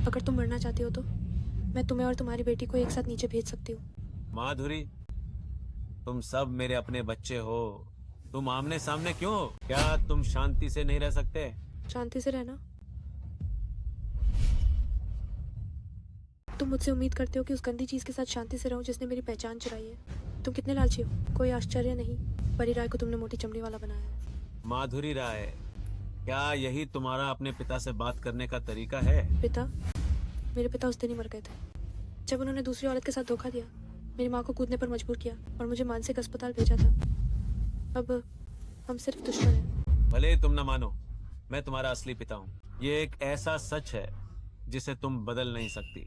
अगर तुम मरना चाहती हो तो मैं तुम्हें और तुम्हारी बेटी को एक साथ नीचे भेज सकती हूँ। माधुरी, तुम सब मेरे अपने बच्चे हो। तुम आमने सामने क्यों हो? क्या तुम शांति से नहीं रह सकते? शांति से रहना? तुम मुझसे उम्मीद करते हो कि उस गंदी चीज के साथ शांति से रहूं जिसने मेरी पहचान चुराई है? तुम कितने लालची हो। कोई आश्चर्य नहीं, परी राय को तुमने मोटी चमड़ी वाला बनाया है। माधुरी राय, क्या यही तुम्हारा अपने पिता से बात करने का तरीका है? पिता? मेरे पिता उस दिन ही मर गए थे जब उन्होंने दूसरी औरत के साथ धोखा दिया, मेरी माँ को कूदने पर मजबूर किया और मुझे मानसिक अस्पताल भेजा था। अब हम सिर्फ दुश्मन हैं। भले तुम न मानो, मैं तुम्हारा असली पिता हूँ। ये एक ऐसा सच है जिसे तुम बदल नहीं सकती।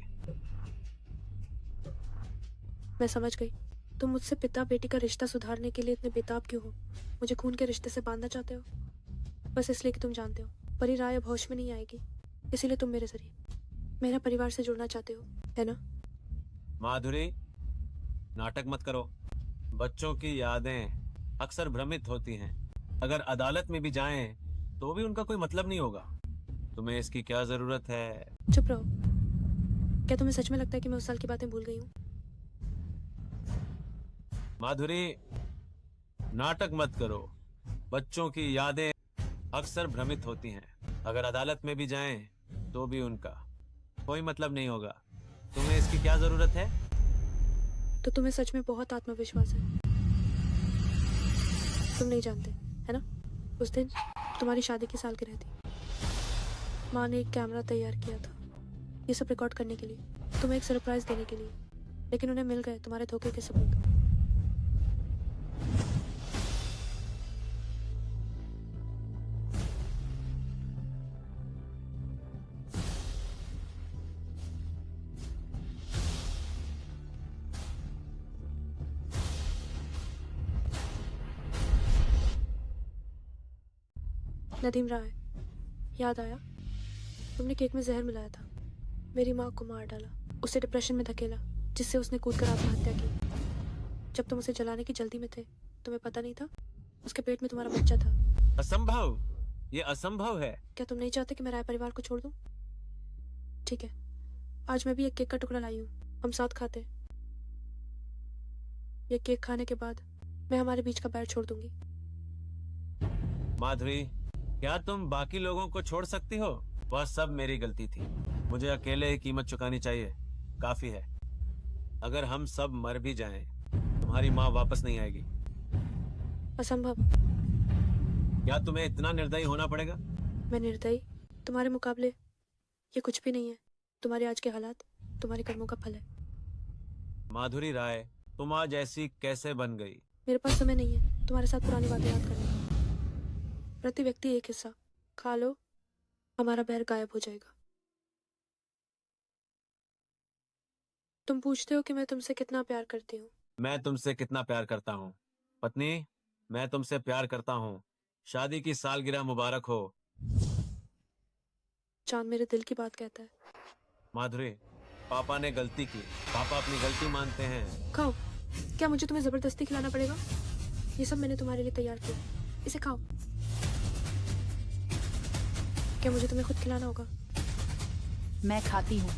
मैं समझ गई। तुम मुझसे पिता बेटी का रिश्ता सुधारने के लिए इतने बेताब क्यों हो? मुझे खून के रिश्ते से बांधना चाहते हो? बस इसलिए कि तुम जानते हो परी राय अब होश में नहीं आएगी, इसीलिए तुम मेरे जरिए मेरा परिवार से जुड़ना चाहते हो, है ना? माधुरी, नाटक मत करो। बच्चों की यादें अक्सर भ्रमित होती हैं। अगर अदालत में भी जाएं तो भी उनका कोई मतलब नहीं होगा। तुम्हें इसकी क्या जरूरत है? चुप रहो। क्या तुम्हें सच में लगता है कि मैं उस साल की बातें भूल गई हूँ? माधुरी, नाटक मत करो। बच्चों की यादें अक्सर भ्रमित होती हैं। अगर अदालत में भी जाएं तो भी उनका कोई मतलब नहीं होगा। तुम्हें इसकी क्या जरूरत है? तो तुम्हें सच में बहुत आत्मविश्वास है। तुम नहीं जानते, है ना? उस दिन तुम्हारी शादी की सालगिरह थी। माँ ने एक कैमरा तैयार किया था ये सब रिकॉर्ड करने के लिए, तुम्हें एक सरप्राइज देने के लिए। लेकिन उन्हें मिल गए तुम्हारे धोखे के सबूत। नदीम राय, याद आया? तुमने केक में जहर मिलाया था, मेरी माँ को मार डाला, उसे डिप्रेशन में धकेला, जिससे उसने कूदकर आत्महत्या की। जब तुम उसे जलाने की जल्दी में थे, तुम्हें पता नहीं था उसके पेट में तुम्हारा बच्चा था। असंभव, ये असंभव है। क्या तुम नहीं चाहते कि मैं राय परिवार को छोड़ दूं? ठीक है, आज मैं भी एक केक का टुकड़ा लाई हूँ, हम साथ खाते। ये केक खाने के बाद मैं हमारे बीच का बैर छोड़ दूंगी। माधुरी, क्या तुम बाकी लोगों को छोड़ सकती हो? वह सब मेरी गलती थी। मुझे अकेले ही कीमत चुकानी चाहिए, काफी है। अगर हम सब मर भी जाएं, तुम्हारी माँ वापस नहीं आएगी। असंभव। क्या तुम्हें इतना निर्दयी होना पड़ेगा? मैं निर्दयी? तुम्हारे मुकाबले ये कुछ भी नहीं है। तुम्हारे आज के हालात तुम्हारे कर्मों का फल है। माधुरी राय, तुम आज ऐसी कैसे बन गई? मेरे पास समय नहीं है तुम्हारे साथ पुरानी बातें याद करने का। प्रति व्यक्ति एक हिस्सा खा लो, हमारा बैर गायब हो जाएगा। तुम पूछते हो कि मैं तुमसे कितना प्यार करती हूँ। मैं तुमसे कितना प्यार करता हूँ? पत्नी, मैं तुमसे प्यार करता हूँ। शादी की सालगिरह मुबारक हो। चांद मेरे दिल की बात कहता है। माधुरी, पापा ने गलती की। पापा अपनी गलती मानते हैं। खाओ। क्या मुझे तुम्हें जबरदस्ती खिलाना पड़ेगा? ये सब मैंने तुम्हारे लिए तैयार किया, इसे खाओ। क्या मुझे तुम्हें खुद खिलाना होगा? मैं खाती हूँ।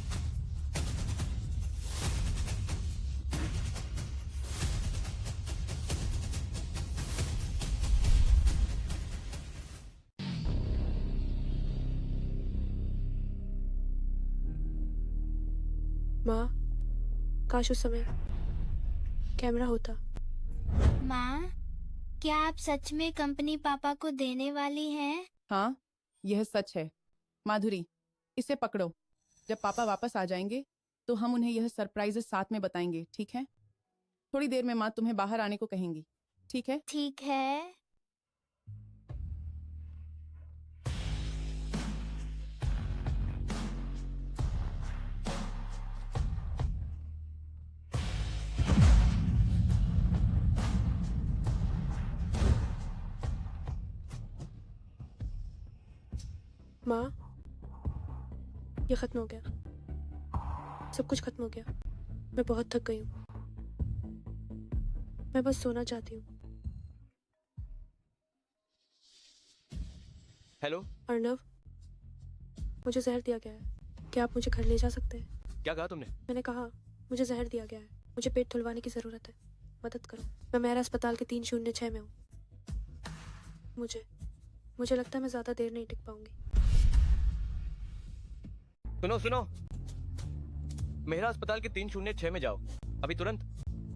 माँ, काश उस समय कैमरा होता। माँ, क्या आप सच में कंपनी पापा को देने वाली हैं? हाँ, यह सच है। माधुरी, इसे पकड़ो। जब पापा वापस आ जाएंगे तो हम उन्हें यह सरप्राइजेस साथ में बताएंगे, ठीक है? थोड़ी देर में माँ तुम्हें बाहर आने को कहेंगी, ठीक है? ठीक है। माँ, ये खत्म हो गया। सब कुछ खत्म हो गया। मैं बहुत थक गई हूँ। मैं बस सोना चाहती हूँ। हेलो अर्णव, मुझे जहर दिया गया है। क्या आप मुझे घर ले जा सकते हैं? क्या कहा तुमने? मैंने कहा मुझे जहर दिया गया है। मुझे पेट धुलवाने की जरूरत है। मदद करो। मैं मेहरा अस्पताल के 306 में हूँ। मुझे लगता है मैं ज्यादा देर नहीं टिक पाऊंगी। सुनो सुनो, मेहरा अस्पताल के 306 में जाओ अभी तुरंत।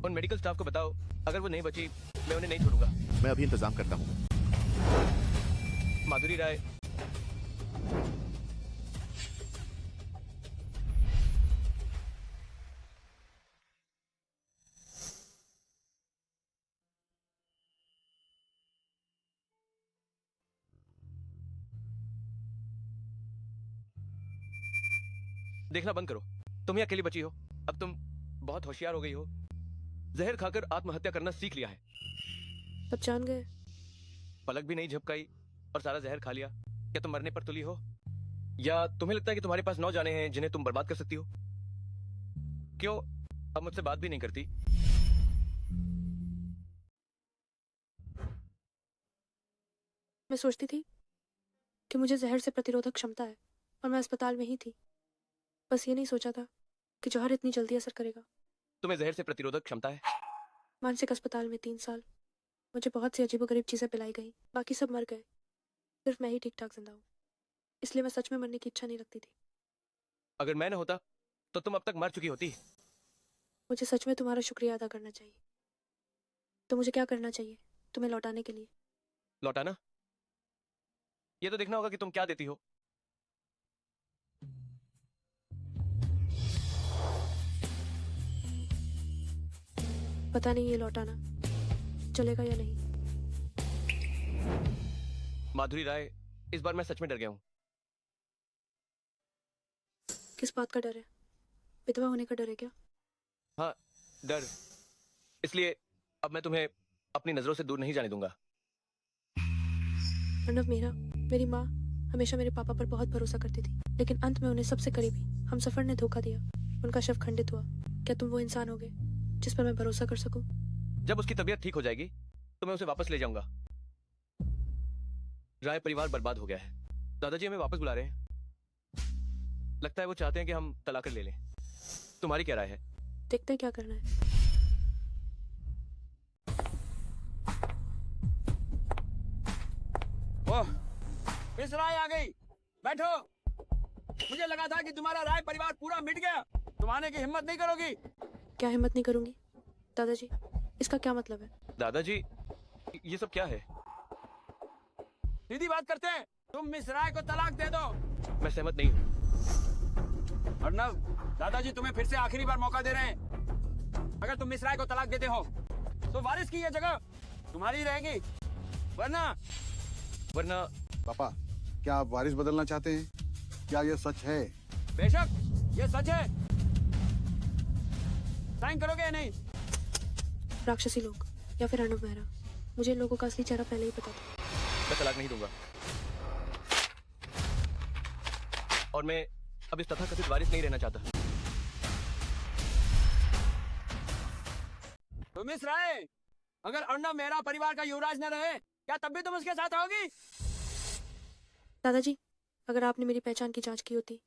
उन मेडिकल स्टाफ को बताओ, अगर वो नहीं बची मैं उन्हें नहीं छोड़ूंगा। मैं अभी इंतजाम करता हूँ। माधुरी राय, देखना बंद करो। तुम ही अकेली बची हो। अब तुम बहुत होशियार हो गई हो। जहर खाकर आत्महत्या करना सीख लिया है। सब जान गए। पलक भी नहीं झपकाई और सारा जहर खा लिया। क्या तुम मरने पर तुली हो? या तुम्हें लगता है कि तुम्हारे पास 9 जाने हैं जिन्हें तुम बर्बाद कर सकती हो? क्यों अब मुझसे बात भी नहीं करती? मैं सोचती थी कि मुझे जहर से प्रतिरोधक क्षमता है और मैं अस्पताल में ही थी। बस ये नहीं सोचा था कि जहर इतनी जल्दी असर करेगा। तुम्हें जहर से प्रतिरोधक क्षमता है? मानसिक अस्पताल में 3 साल मुझे बहुत सी अजीबोगरीब चीज़ें पिलाई गई, बाकी सब मर गए, सिर्फ मैं ही ठीक ठाक जिंदा हूँ। इसलिए मैं सच में मरने की इच्छा नहीं रखती थी। अगर मैं न होता तो तुम अब तक मर चुकी होती। मुझे सच में तुम्हारा शुक्रिया अदा करना चाहिए। तो मुझे क्या करना चाहिए तुम्हें लौटाने के लिए? लौटाना? ये तो देखना होगा कि तुम क्या देती हो। पता नहीं ये लौटाना चलेगा या नहीं। माधुरी राय, इस बार मैं सच में डर गया हूँ। किस बात का डर है? विधवा होने का डर है क्या? हाँ, डर। इसलिए अब मैं तुम्हें अपनी नजरों से दूर नहीं जाने दूंगा। अर्णव मेहरा, मेरी माँ हमेशा मेरे पापा पर बहुत भरोसा करती थी, लेकिन अंत में उन्हें सबसे करीबी हमसफर ने धोखा दिया। उनका शव खंडित हुआ। क्या तुम वो इंसान होगे जिस पर मैं भरोसा कर सकूं? जब उसकी तबीयत ठीक हो जाएगी तो मैं उसे वापस ले जाऊंगा। राय परिवार बर्बाद हो गया है। दादाजी हमें वापस बुला रहे हैं। लगता है वो चाहते हैं कि हम तलाक ले लें। तुम्हारी क्या राय है? देखते हैं क्या करना है। ओह, मिस राय आ गई। बैठो। मुझे लगा था कि तुम्हारा राय परिवार पूरा मिट गया। तुम आने की हिम्मत नहीं करोगी। क्या हिम्मत नहीं करूंगी? दादाजी, इसका क्या मतलब है? दादाजी, ये सब क्या है? सीधी बात करते हैं। तुम मिस राय को तलाक दे दो। मैं सहमत नहीं हूँ। अर्णव, दादाजी तुम्हें फिर से आखिरी बार मौका दे रहे हैं। अगर तुम मिस राय को तलाक देते हो तो वारिस की ये जगह तुम्हारी रहेगी, वरना पापा, क्या आप वारिस बदलना चाहते हैं? क्या यह सच है? बेशक ये सच है। साइन करोगे या नहीं? राक्षसी लोग या फिर अर्णव मेहरा, मुझे इन लोगों का असली चेहरा पहले ही पता था। मैं तलाक नहीं दूंगा और मैं अब इस तथाकथित वारिस नहीं रहना चाहता। तो मिस राय, अगर अर्णव मेहरा परिवार का युवराज न रहे, क्या तब भी तुम उसके साथ रहोगी? दादाजी, अगर आपने मेरी पहचान की जांच की होती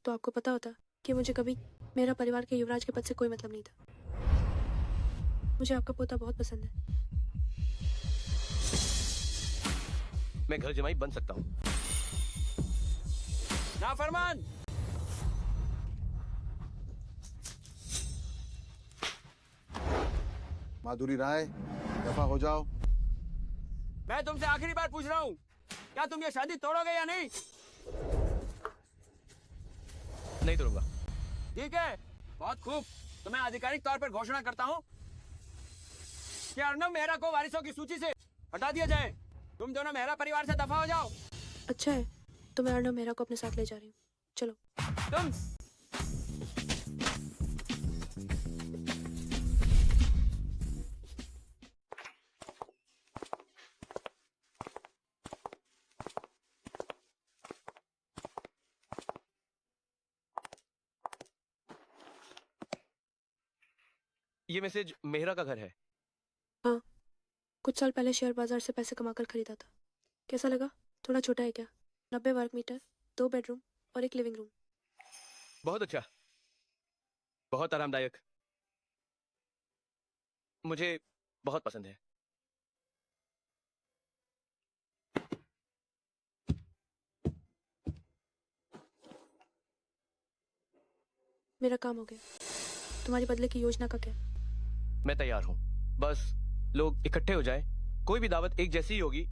तो आपको पता होता कि मुझे कभी मेरा परिवार के युवराज के पद से कोई मतलब नहीं था। मुझे आपका पोता बहुत पसंद है। मैं घर जमाई बन सकता हूँ। नाफरमान! माधुरी राय, दफा हो जाओ। मैं तुमसे आखिरी बार पूछ रहा हूँ, क्या तुम ये शादी तोड़ोगे या नहीं? नहीं तोड़ूंगा। ठीक है, बहुत खूब। तो मैं आधिकारिक तौर पर घोषणा करता हूँ कि अर्णव मेहरा को वारिसों की सूची से हटा दिया जाए। तुम दोनों मेहरा परिवार से दफा हो जाओ। अच्छा है, तो मैं अर्णव मेहरा को अपने साथ ले जा रही हूँ। चलो। तुम ये मैसेज मेहरा का घर है। हाँ, कुछ साल पहले शेयर बाजार से पैसे कमाकर खरीदा था। कैसा लगा? थोड़ा छोटा है क्या? 90 वर्ग मीटर, 2 बेडरूम और 1 लिविंग रूम। बहुत अच्छा, बहुत आरामदायक। मुझे बहुत पसंद है। मेरा काम हो गया। तुम्हारी बदले की योजना का क्या? मैं तैयार हूँ। बस लोग इकट्ठे हो जाएं। कोई भी दावत एक जैसी ही होगी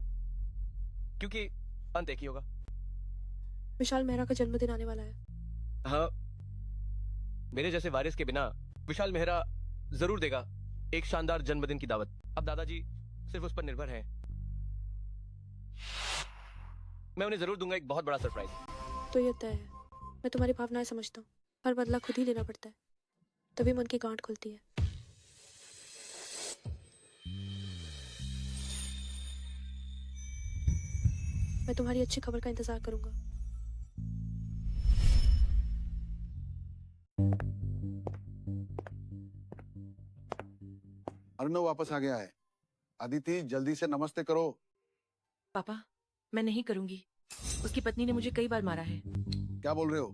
क्योंकि अंत एक ही होगा। विशाल मेहरा का जन्मदिन आने वाला है। हाँ, मेरे जैसे वारिस के बिना विशाल मेहरा जरूर देगा एक शानदार जन्मदिन की दावत। अब दादाजी सिर्फ उस पर निर्भर हैं। मैं उन्हें जरूर दूंगा एक बहुत बड़ा सरप्राइज। तो ये तय है। मैं तुम्हारी भावनाएं समझता हूँ। हर बदला खुद ही लेना पड़ता है, तभी मन की गांठ खुलती है। मैं तुम्हारी अच्छी खबर का इंतजार करूंगा। अर्णव वापस आ गया है। अदिति, जल्दी से नमस्ते करो। पापा, मैं नहीं करूंगी। उसकी पत्नी ने मुझे कई बार मारा है। क्या बोल रहे हो?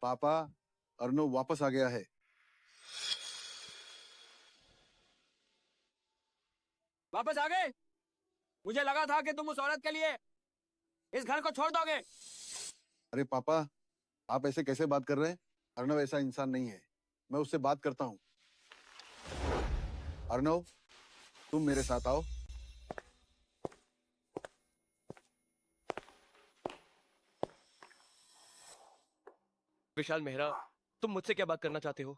पापा, अर्नव वापस आ गया है। वापस आ गए? मुझे लगा था कि तुम उस औरत के लिए इस घर को छोड़ दोगे। अरे पापा, आप ऐसे कैसे बात कर रहे हैं? अर्नव ऐसा इंसान नहीं है। मैं उससे बात करता हूँ। अर्नव, तुम मेरे साथ आओ। विशाल मेहरा, तुम मुझसे क्या बात करना चाहते हो?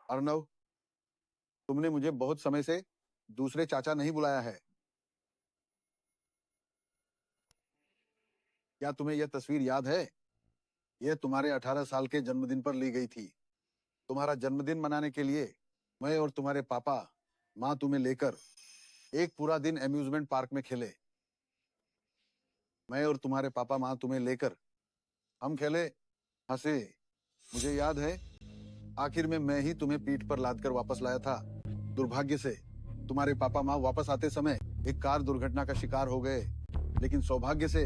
अर्नव, तुमने मुझे बहुत समय से दूसरे चाचा नहीं बुलाया है। क्या तुम्हें यह तस्वीर याद है? यह तुम्हारे 18 साल के जन्मदिन पर ली गई थी। तुम्हारा जन्मदिन मनाने के लिए मैं और तुम्हारे पापा माँ तुम्हें लेकर एक पूरा दिन एम्यूजमेंट पार्क में खेले। मैं और तुम्हारे पापा माँ तुम्हें लेकर हम खेले, हंसे। मुझे याद है, आखिर में मैं ही तुम्हें पीठ पर लादकर वापस लाया था। दुर्भाग्य से तुम्हारे पापा माँ वापस आते समय एक कार दुर्घटना का शिकार हो गए, लेकिन सौभाग्य से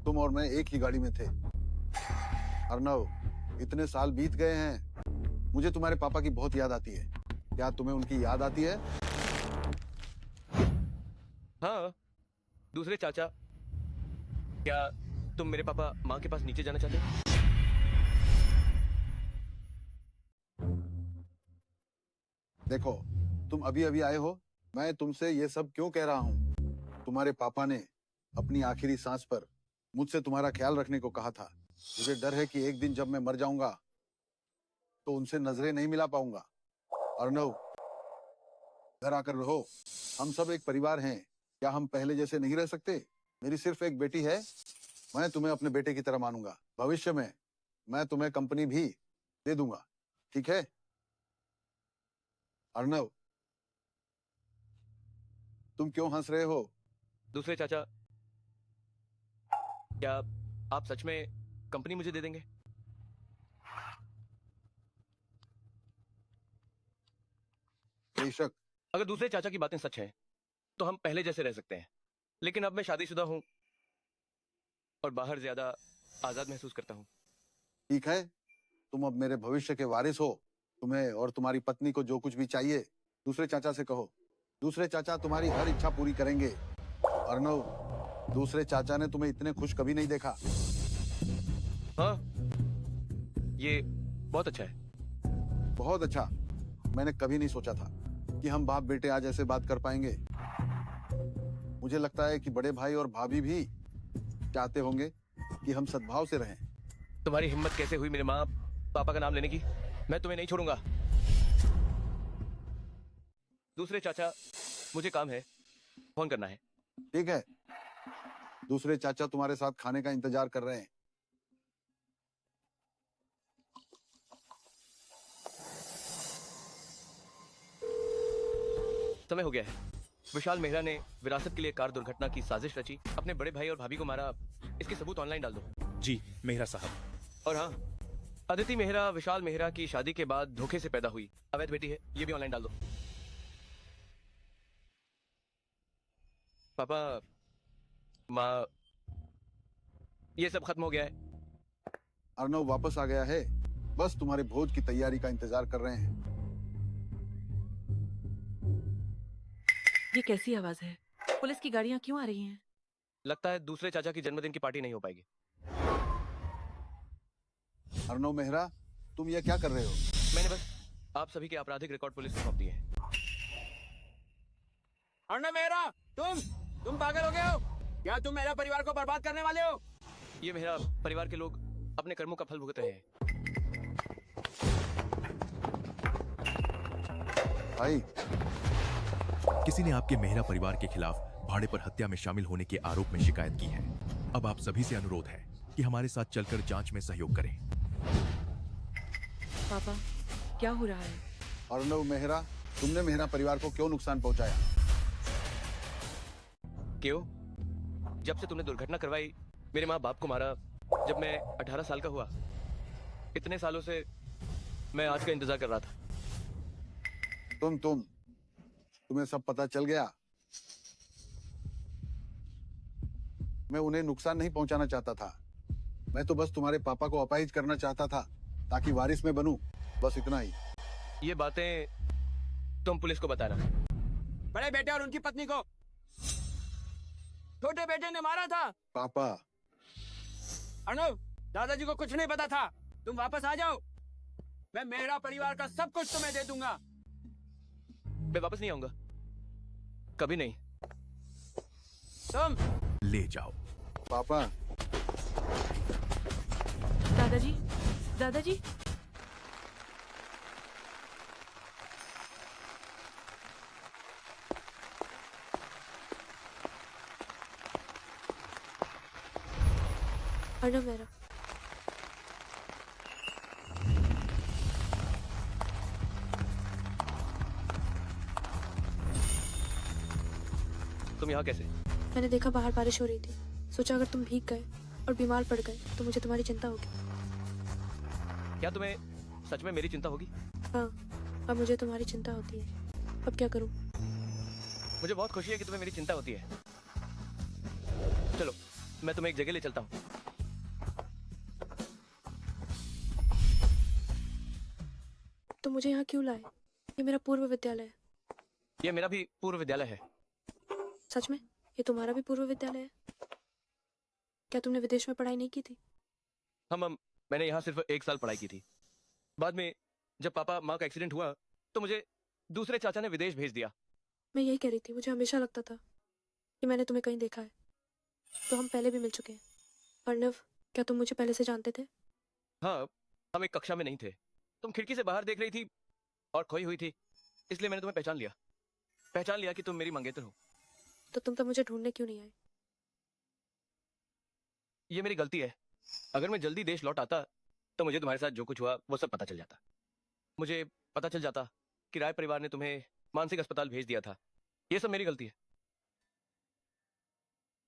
तुम और मैं एक ही गाड़ी में थे। अर्नव, इतने साल बीत गए हैं, मुझे तुम्हारे पापा की बहुत याद आती है। क्या तुम्हें उनकी याद आती है? हाँ, दूसरे चाचा, क्या तुम मेरे पापा माँ के पास नीचे जाना चाहते हो? देखो, तुम अभी अभी आए हो। मैं तुमसे ये सब क्यों कह रहा हूँ? तुम्हारे पापा ने अपनी आखिरी सांस पर मुझसे तुम्हारा ख्याल रखने को कहा था। मुझे डर है कि एक दिन जब मैं मर जाऊंगा तो उनसे नजरें नहीं मिला पाऊंगा। अर्नव, घर आकर रहो। हम सब एक परिवार हैं। क्या हम पहले जैसे नहीं रह सकते? मेरी सिर्फ एक बेटी है। मैं तुम्हें अपने बेटे की तरह मानूंगा। भविष्य में मैं तुम्हें कंपनी भी दे दूंगा, ठीक है? अर्नव, तुम क्यों हंस रहे हो? दूसरे चाचा, क्या आप सच में कंपनी मुझे दे देंगे? बेशक। अगर दूसरे चाचा की बातें सच हैं, तो हम पहले जैसे रह सकते हैं। लेकिन अब मैं शादीशुदा हूं और बाहर ज्यादा आजाद महसूस करता हूं। ठीक है, तुम अब मेरे भविष्य के वारिस हो। तुम्हें और तुम्हारी पत्नी को जो कुछ भी चाहिए दूसरे चाचा से कहो। दूसरे चाचा तुम्हारी हर इच्छा पूरी करेंगे। अर्नव, दूसरे चाचा ने तुम्हें इतने खुश कभी नहीं देखा। हाँ, ये बहुत अच्छा है। बहुत अच्छा। मैंने कभी नहीं सोचा था कि हम बाप बेटे आज ऐसे बात कर पाएंगे। मुझे लगता है कि बड़े भाई और भाभी भी चाहते होंगे कि हम सद्भाव से रहें। तुम्हारी हिम्मत कैसे हुई मेरे माँ पापा का नाम लेने की? मैं तुम्हें नहीं छोड़ूंगा। दूसरे चाचा, मुझे काम है, फोन करना है। ठीक है, दूसरे चाचा तुम्हारे साथ खाने का इंतजार कर रहे हैं। समय हो गया है। विशाल मेहरा ने विरासत के लिए कार दुर्घटना की साजिश रची, अपने बड़े भाई और भाभी को मारा। इसके सबूत ऑनलाइन डाल दो। जी मेहरा साहब। और हाँ, अदिति मेहरा विशाल मेहरा की शादी के बाद धोखे से पैदा हुई, अवैध बेटी है, ये भी ऑनलाइन डाल दो। पापा, माँ, ये सब खत्म हो गया है। अर्नव वापस आ गया है। बस तुम्हारे भोज की तैयारी का इंतजार कर रहे हैं। ये कैसी आवाज है? पुलिस की गाड़ियां क्यों आ रही हैं? लगता है दूसरे चाचा की जन्मदिन की पार्टी नहीं हो पाएगी। अर्नव मेहरा, तुम ये क्या कर रहे हो? मैंने बस आप सभी के आपराधिक रिकॉर्ड पुलिस को सौंप दिए हैं। अर्नव मेहरा, तुम पागल हो गए हो? क्या तुम मेरा परिवार को बर्बाद करने वाले हो? ये मेरा परिवार के लोग अपने कर्मों का फल भुगत रहे हैं। भाई, किसी ने आपके मेहरा परिवार के खिलाफ भाड़े पर हत्या में शामिल होने के आरोप में शिकायत की है। अब आप सभी से अनुरोध है कि हमारे साथ चलकर जांच में सहयोग करें। पापा, क्या हो रहा है? अर्नव मेहरा, तुमने मेहरा परिवार को क्यों नुकसान पहुंचाया? क्यों? जब से तुमने दुर्घटना करवाई, मेरे माँ बाप को मारा, जब मैं 18 साल का हुआ, इतने सालों से मैं आज का इंतजार कर रहा था। तुम्हें सब पता चल गया? मैं उन्हें नुकसान नहीं पहुंचाना चाहता था। मैं तो बस तुम्हारे पापा को अपाहिज करना चाहता था ताकि वारिस में बनूं, बस इतना ही। ये बातें तुम पुलिस को बताना। बड़े बेटे और उनकी पत्नी को छोटे बेटे ने मारा था। पापा। अर्नव, दादाजी को कुछ नहीं पता था। तुम वापस आ जाओ, मैं मेहरा परिवार का सब कुछ तुम्हें दे दूंगा। मैं वापस नहीं आऊंगा, कभी नहीं। तुम ले जाओ। पापा। दादाजी, दादाजी। अर्नव मेहरा, तुम यहाँ कैसे? मैंने देखा बाहर बारिश हो रही थी, सोचा अगर तुम भीग गए और बीमार पड़ गए तो मुझे तुम्हारी चिंता होगी। क्या तुम्हें सच में मेरी चिंता होगी? हाँ, अब मुझे तुम्हारी चिंता होती है। अब क्या करूं? मुझे बहुत खुशी है कि तुम्हें मेरी चिंता होती है। चलो, मैं तुम्हें एक जगह ले चलता हूँ। तो मुझे यहाँ क्यों लाए? ये मेरा पूर्व विद्यालय है। ये मेरा भी पूर्व विद्यालय है। सच में? ये तुम्हारा भी पूर्व विद्यालय है? क्या तुमने विदेश में पढ़ाई नहीं की थी? मैंने यहाँ सिर्फ 1 साल पढ़ाई की थी। बाद में जब पापा माँ का एक्सीडेंट हुआ तो मुझे दूसरे चाचा ने विदेश भेज दिया। मैं यही कह रही थी, मुझे हमेशा लगता था कि मैंने तुम्हें कहीं देखा है। तो हम पहले भी मिल चुके हैं। अर्नव, क्या तुम मुझे पहले से जानते थे? हाँ, हम एक कक्षा में नहीं थे। तुम खिड़की से बाहर देख रही थी और खोई हुई थी, इसलिए मैंने तुम्हें पहचान लिया कि तुम मेरी मंगेतर हो। तो तुम मुझे ढूंढने क्यों नहीं आए? ये मेरी गलती है। अगर मैं जल्दी देश लौट आता तो मुझे तुम्हारे साथ जो कुछ हुआ वो सब पता चल जाता। मुझे पता चल जाता कि राय परिवार ने तुम्हें मानसिक अस्पताल भेज दिया था। ये सब मेरी गलती है।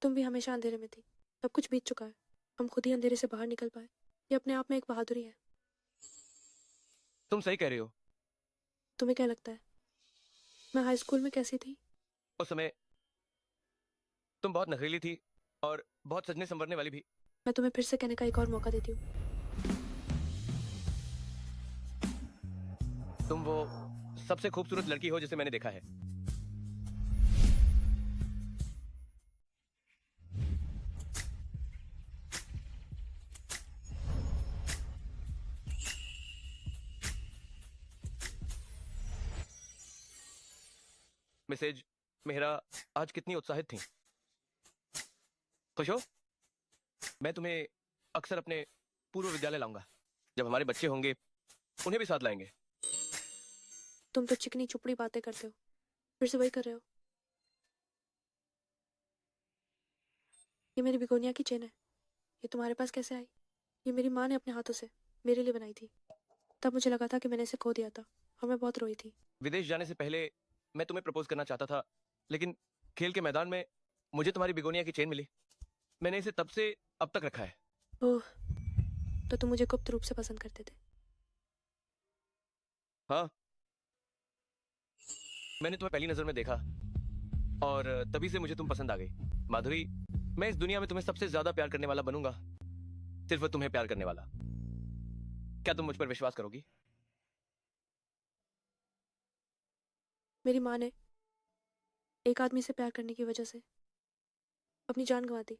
तुम भी हमेशा अंधेरे में थी, अब कुछ बीत चुका है। हम खुद ही अंधेरे से बाहर निकल पाए, ये अपने आप में एक बहादुरी है। तुम सही कह रही हो। तुम्हें क्या लगता है मैं हाई स्कूल में कैसी थी? उस समय तुम बहुत नखरीली थी और बहुत सजने संवरने वाली भी। मैं तुम्हें फिर से कहने का एक और मौका देती हूँ। तुम वो सबसे खूबसूरत लड़की हो जिसे मैंने देखा है। मिसेज मेहरा आज कितनी उत्साहित थी। खुश हो? मैं तुम्हें अक्सर अपने पूर्व विद्यालय लाऊंगा। जब हमारे बच्चे होंगे उन्हें भी साथ लाएंगे। तुम तो चिकनी चुपड़ी बातें करते हो, फिर से वही कर रहे हो। ये मेरी बिगोनिया की चेन है। ये तुम्हारे पास कैसे आई? ये मेरी माँ ने अपने हाथों से मेरे लिए बनाई थी। तब मुझे लगा था कि मैंने इसे खो दिया था और मैं बहुत रोई थी। विदेश जाने से पहले मैं तुम्हें प्रपोज करना चाहता था, लेकिन खेल के मैदान में मुझे तुम्हारी बिगोनिया की चेन मिली। मैंने इसे तब से अब तक रखा है। ओह, तो तुम मुझे गुप्त रूप से पसंद करते थे? हाँ, मैंने तुम्हें पहली नजर में देखा और तभी से मुझे तुम पसंद आ गई। माधुरी, मैं इस दुनिया में तुम्हें सबसे ज्यादा प्यार करने वाला बनूंगा, सिर्फ तुम्हें प्यार करने वाला। क्या तुम मुझ पर विश्वास करोगी? मेरी माँ ने एक आदमी से प्यार करने की वजह से अपनी जान गंवा दी।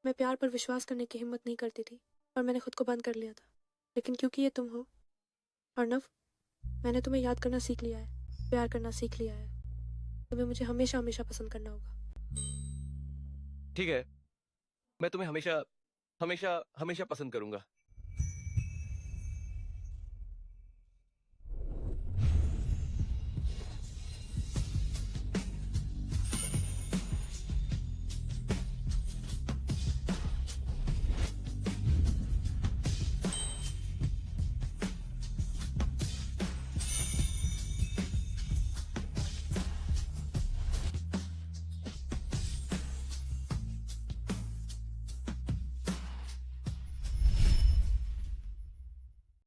मैं प्यार पर विश्वास करने की हिम्मत नहीं करती थी और मैंने खुद को बंद कर लिया था। लेकिन क्योंकि ये तुम हो अर्नव, मैंने तुम्हें याद करना सीख लिया है, प्यार करना सीख लिया है। तुम्हें मुझे हमेशा हमेशा पसंद करना होगा। ठीक है, मैं तुम्हें हमेशा हमेशा हमेशा पसंद करूंगा।